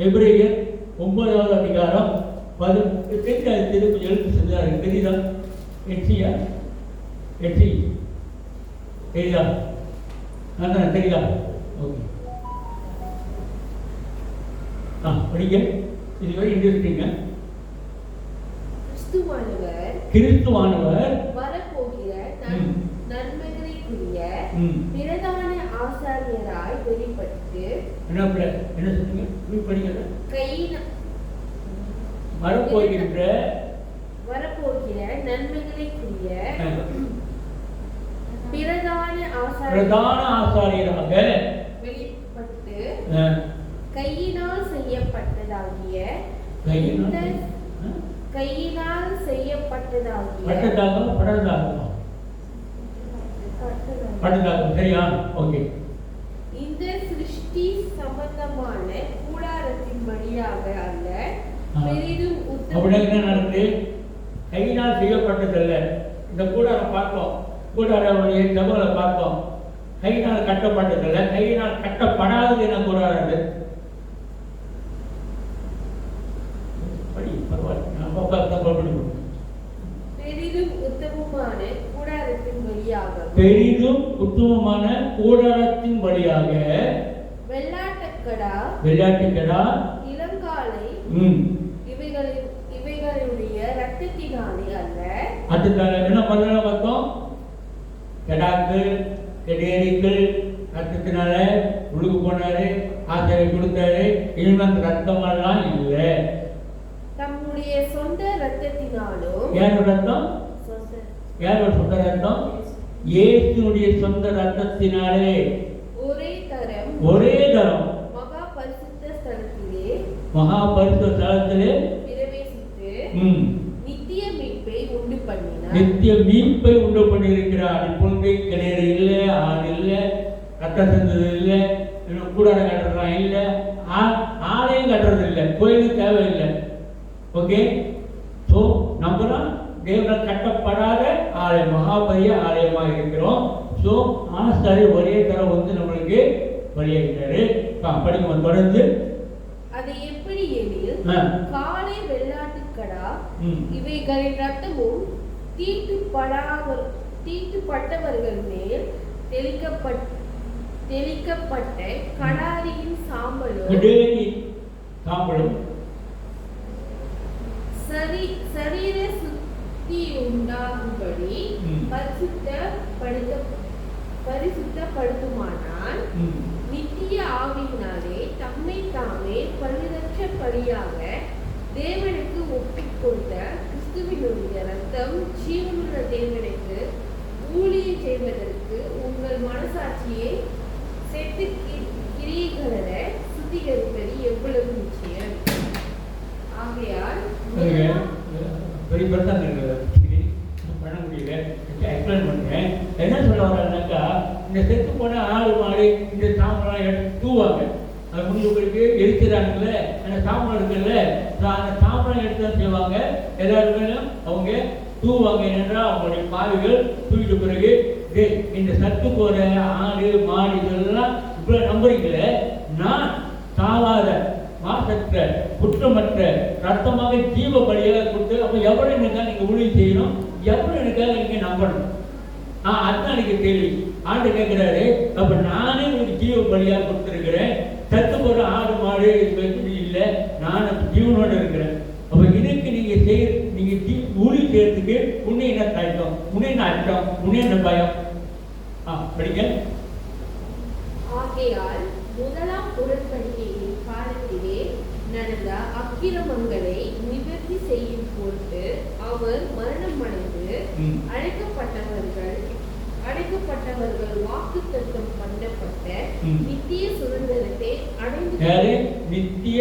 எபிரேயர் 9வது அதிகாரம் 18 எழுத்து செஞ்சாரு. தெரியுதா? எட்சியா தெரியுதா? அதான் தெரியுதா? ஓகே, படிக்க. இது வெரி இன்ட்ரெஸ்டிங்க. கிறிஸ்துவானவர் வரப்போகிற நன்மைகளுக்குரிய பிரதான ஆசாரியராய் வெளிப்பட்டு என்ன சொன்னீங்க? வரப்போகிற நன்மைகளுக்குரிய பிரதான ஆசாரியராக வெளிப்பட்டு கையினால் செய்யப்பட்டதாகிய சரியா? ஓகே, இந்த சிருஷ்டி சம்பந்தமான கூடாரத்தின் வழியாக அல்ல, பெரிதும் என்ன நடக்குது? கையினால் செய்யப்பட்டதல்ல. இந்த கூடாரம் பார்த்தோம், கூடாரங்களுடைய ஜபங்களை பார்த்தோம். கையினால் கட்டப்பட்டதல்ல, கையினால் கட்டப்படாதது என்ன கூடாரம்? உத்தமமான கூடாரத்தின் வழியாக பெரிதும் உத்தமமான கூடாரத்தின் வழியாக வெள்ளாட்டுக்கடா இளங்காலை இவைகளுடைய ரத்தத்தினாலே அல்ல. அதுக்காக என்ன பண்ணல பார்த்தோம்? கடாக்கள் கெடேரிகள் ரத்தத்தினால உழுகு போனாரு, ஆசிரியர் கொடுத்தாரு. இனிமே அந்த ரத்தமெல்லாம் இல்லை. தம்முடைய சொந்த ரத்தத்தினாலும். யாரோட ரத்தம்? யாரோட சொந்த ரத்தம்? இயேசுடைய சொந்த ரத்தத்தினாலே ஒரே தரம் மகா பரிசுத்த ஸ்தலத்திலே பிரவேசித்து நித்திய மீட்பை உண்டு பண்ணியிருக்கிறார். இப்பொழுது கிணறு இல்லை, ஆறு இல்லை, ரத்தம் செஞ்சது இல்லை, கூடாரம் கட்டுறதுலாம் இல்லை, ஆலயம் கட்டுறது இல்லை, கோயிலுக்கு தேவையில்லை. ஓகே, ஸோ நம்மளாம் தேவனால் கட்டப்படாத ஆலயம், மகாபரிய ஆலயமாக இருக்கிறோம். ஸோ ஆசாரி ஒரே தரம் நம்மளுக்கு வழியாகிறாரு. படிக்க தொடர்ந்து அது எப்படி எனில் காலை வெள்ளாட்டுக்கடா இவைகளின் ரத்தமும் தீட்டுப்பட்டவர்கள் மேல் தெளிக்கப்பட்ட கடாரியின் சாம்பலும் சரீர சுத்தி உண்டாகும்படி பரிசுத்தப்படுத்துமானால் நித்திய ஆவியினாலே தம்மை தாமே பழுதற்றபடியாக தேவனுக்கு ஒப்பிக் கொடுத்த கிறிஸ்துவினுடைய ரத்தம் ஜீவனுள்ள தேவனுக்கு ஊழியம் செய்வதற்கு உங்கள் மனசாட்சியை செத்து கிரியைகள சுத்திகரிப்பது எவ்வளவு நிச்சயம். ஆகையால் பண்ண முடியல, எக்ஸ்பிளைன் பண்ணுறேன். என்ன சொல்ல வர்றாங்கன்னாக்கா, இந்த செத்து போன ஆடு மாடு இந்த சாம்பலாம் எடுத்து தூவாங்க. அது முடிவுகளுக்கு எரிக்கிறாங்கல்ல, அந்த சாம்பலம் இருக்குல்ல, அந்த சாம்பலம் எடுத்து தான் செய்வாங்க. எல்லாருமே அவங்க தூவாங்க. என்னென்றால் அவங்களுடைய பாவிகள் தூக்கிட்டு பிறகு இந்த சத்து போகிற ஆடு மாடு இதெல்லாம் இப்போ நம்புறீங்கள, நான் சாவாத மாசற்ற குற்றமற்ற ரத்தமாக ஜீவ பலியாக கொடுத்து, அப்போ எவ்வளோ எனக்காக நீங்கள் ஊழியம் செய்யணும், எவ்வளோ எனக்காக நீங்கள் நம்பணும். அதுதான் எனக்கு கேள்வி. ஆண்டு கேட்குறாரு, அப்போ நானே உங்களுக்கு ஜீவ பலியாக கொடுத்துருக்கிறேன், சத்து போகிற ஆடு மாடு இல்லை, நான் ஜீவனோடு இருக்கிறேன். அப்போ இதுக்கு நீங்கள் ஊழியம் செய்யறதுக்கு உன்னை என்ன தயக்கம், உன்னை என்ன அர்த்தம், உன்னை என்ன பயம்? படிக்க. ஆகையால் முதலாம் உடன்படிக்கையின் காலத்திலே நடந்த அக்கிரமங்களை நிவர்த்தி செய்யும் பொருட்டு அவர் மரணம் அடைந்து அழைக்கப்பட்டவர்கள் வாக்குத்தத்தம் பண்ணப்பட்ட நித்திய சுதந்திரத்தை அடைந்து நித்திய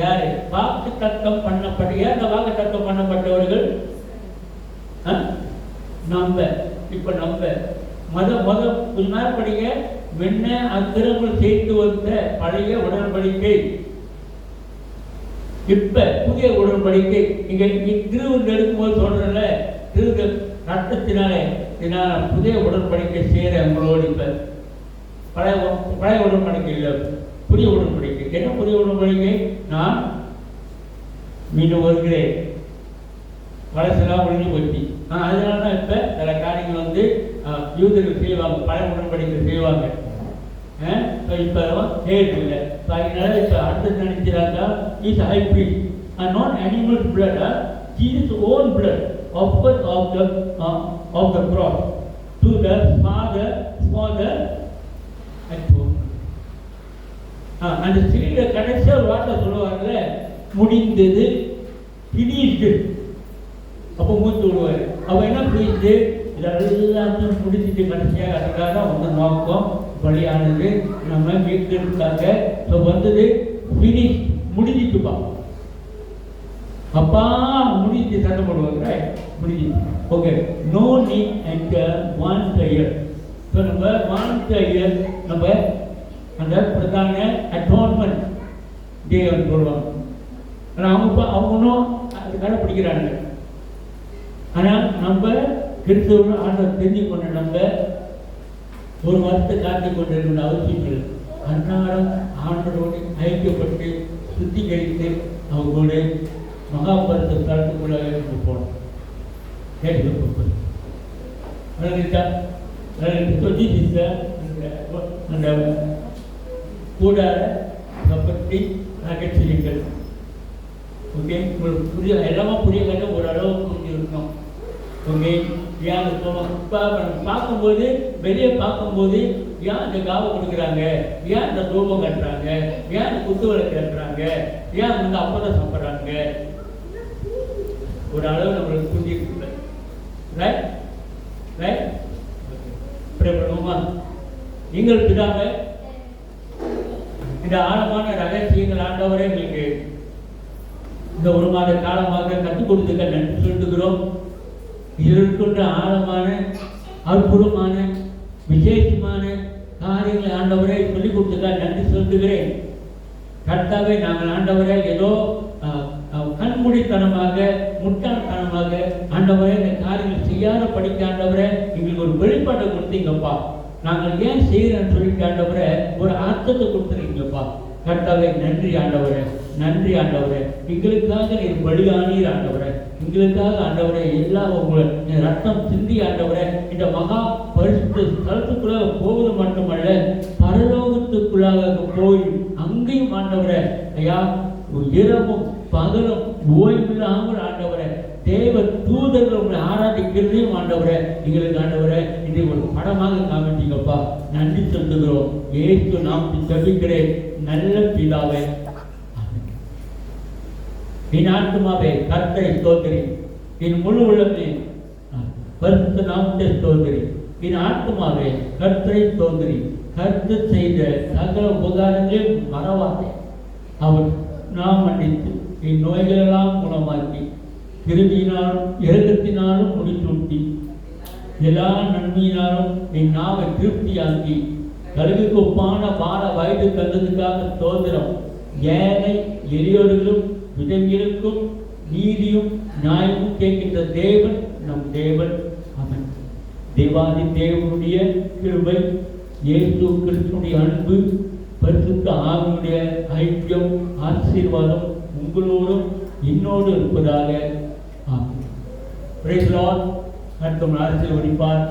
யாரு வாக்குத்தத்தம் பண்ணப்பட்ட அந்த வாக்குத்தத்தம் பண்ணப்பட்டவர்கள் நம்ப. இப்ப நம்ப கொஞ்ச நேரம் படிக்க. வெண்ண அக்கிரமங்கள் செய்து வந்த பழைய உடன்படிக்கை, இப்ப புதிய உடன்படிக்கை. இங்க திருவிழா எடுக்கும்போது சொல்றல, திரு ரத்தத்தினாலே புதிய உடன்படிக்கை செய்யற உங்களோடு. இப்ப பழைய உடன்படிக்கை இல்லை, புதிய உடன்படிக்கை. என்ன புதிய உடன்படிக்கை? நான் மீண்டும் வருகிறேன், பழசெல்லாம் ஒழிஞ்சு போச்சு. அதனால தான் இப்ப சில காரியங்கள் யூதர்கள் செய்வாங்க, பழைய உடன்படிக்கை செய்வாங்க. இப்ப செய்யறதில்லை. அதனால இப்ப அடுத்தது நினைக்கிறாங்க, is high priest and not animal blood, Jesus own blood offered of the cross to the Father for the atonement. அந்த ஸ்ரீல கடைசியாக வார்த்தை சொல்லுவாங்கல்ல, முடிந்தது, finished. அப்போ மூச்சு விடுவார். அப்போ என்ன புரியுது? இதெல்லாத்தையும் முடிச்சுட்டு கடைசியாக அதுக்காக வந்து நோக்கம் பலியானது நம்ம மீட்கிறதுக்காக. ஸோ வந்தது ஃபினிஷ், முடிஞ்சிட்டுப்பா. அப்பா முடிஞ்சு சண்டை போடுவாங்க, முடிஞ்சு. Okay, no need enter once a year. So நம்ம ஒன்ஸ் a year நம்ம அந்த பிரதான அட்டோன்மெண்ட் டே வந்து போடுவாங்க. ஆனால் அவங்களும் அது கடைப்பிடிக்கிறாங்க. ஆனால் நம்ம கிறிஸ்துவ ஆண்டவர் தெரிஞ்சு கொண்ட நம்ம ஒரு வருஷத்தை காத்து கொண்டிருக்கிற அவசியம் இல்லை. அன்றாடம் ஆண்டவரோடு ஐக்கியப்பட்டு சுத்திகரித்து அவங்களோட மகாபரிசுத்த ஸ்தலத்துக்குள்ளே போனோம். That is the purpose. So this is the கூடார கப்பட்டி நகைச்சுவைகள். ஓகே, உங்களுக்கு புரிய எல்லாமே புரிய கட்ட ஓரளவுக்கு புரிஞ்சு இருக்கணும். ஓகே, ஏன் இப்போ பார்க்கும்போது வெளியே பார்க்கும்போது ஏன் இந்த காவை கொடுக்குறாங்க, ஏன் இந்த தூபம் கட்டுறாங்க, ஏன் இந்த குத்து விளக்கு கட்டுறாங்க, ஏன் வந்து அப்பதான் சாப்பிட்றாங்க, ஒரு அளவு நம்மளுக்கு புரிஞ்சிருக்கு. ரைட் ரைட் ப்ரே பண்ணுவோமா? நீங்கள் பிதாவே, இந்த ஆழமான ரகசியங்கள் ஆண்டவரே எங்களுக்கு இந்த ஒரு மாத காலமாக கற்றுக் கொடுத்துக்க நன்றி சொல்லுகிறோம். இருக்கின்ற ஆழமான அற்புதமான விசேஷமான காரியங்களை ஆண்டவரை சொல்லிக் கொடுத்துக்க நன்றி சொல்லுகிறேன். கர்த்தாவே, நாங்கள் ஆண்டவரை ஏதோ கண்மூடித்தனமாக முட்டாள்தனமாக ஆண்டவரை இந்த காரியங்கள் செய்யாத படிக்க ஆண்டவரை எங்களுக்கு ஒரு வெளிப்பாட்டை கொடுத்தீங்கப்பா. நாங்கள் ஏன் செய்கிறேன்னு சொல்லிட்டு ஆண்டவரை ஒரு அர்த்தத்தை கொடுத்துருக்கீங்கப்பா. கர்த்தாவே, நன்றி ஆண்டவரே, நன்றி ஆண்டவரே. எங்களுக்காக நீர் பலியானீர் ஆண்டவரே, எங்களுக்காக ஆண்டவரே எல்லா உங்களை ரத்தம் சிந்தி ஆண்டவரே இந்த மகா பரிசுத்த ஸ்தலத்துக்குள்ளாக போவது மட்டுமல்ல, பரலோகத்துக்குள்ளாக போய் அங்கேயும் ஆண்டவரே ஐயா இரவும் பகலும் ஓய்வில்லாமல் ஆண்டவரே தேவ தூதர்கள் உங்களை ஆராதிக்கிறதையும் ஆண்டவரே எங்களுக்கு ஆண்டவரே இதை ஒரு படமாக காமிட்டீங்கப்பா. நன்றி சொல்லுகிறோம். ஏற்று நாம் ஜெபிக்கிறேன் நல்ல பிதாவே. என் ஆத்துமாவே கர்த்தரை ஸ்தோத்திரி, என் முழு உள்ளமே பரிசுத்த நாமத்தை ஸ்தோத்திரி. என் ஆத்துமாவே கர்த்தரை ஸ்தோத்திரி. கர்த்தர் செய்த சகல உபகாரங்களையும் மறவாதே. அவர் நாம் மன்னித்து என் நோய்களெல்லாம் குணமாக்கி கிருபியினாலும் இரக்கத்தினாலும் முடிசூட்டி எல்லா நன்மையினாலும் என் நாவை திருப்தியாக்கி கல்விக்கு ஒப்பான பாட வயது தந்ததுக்காக ஸ்தோத்திரம். ஏழை எளியோர்களும் விதங்களுக்கும் நீதியும் நியாயமும் கேட்கின்ற தேவன் நம் தேவன். அவன் தேவாதி தேவனுடைய கிருபை, இயேசு கிறிஸ்துவினுடைய அன்பு, பரிசுத்த ஆவியுடைய ஐக்கியம் ஆசீர்வாதம் உங்களோடும் என்னோடு இருப்பதாக. ஆமென். Praise the Lord. கர்த்தர் ஆசீர்வதிப்பார்.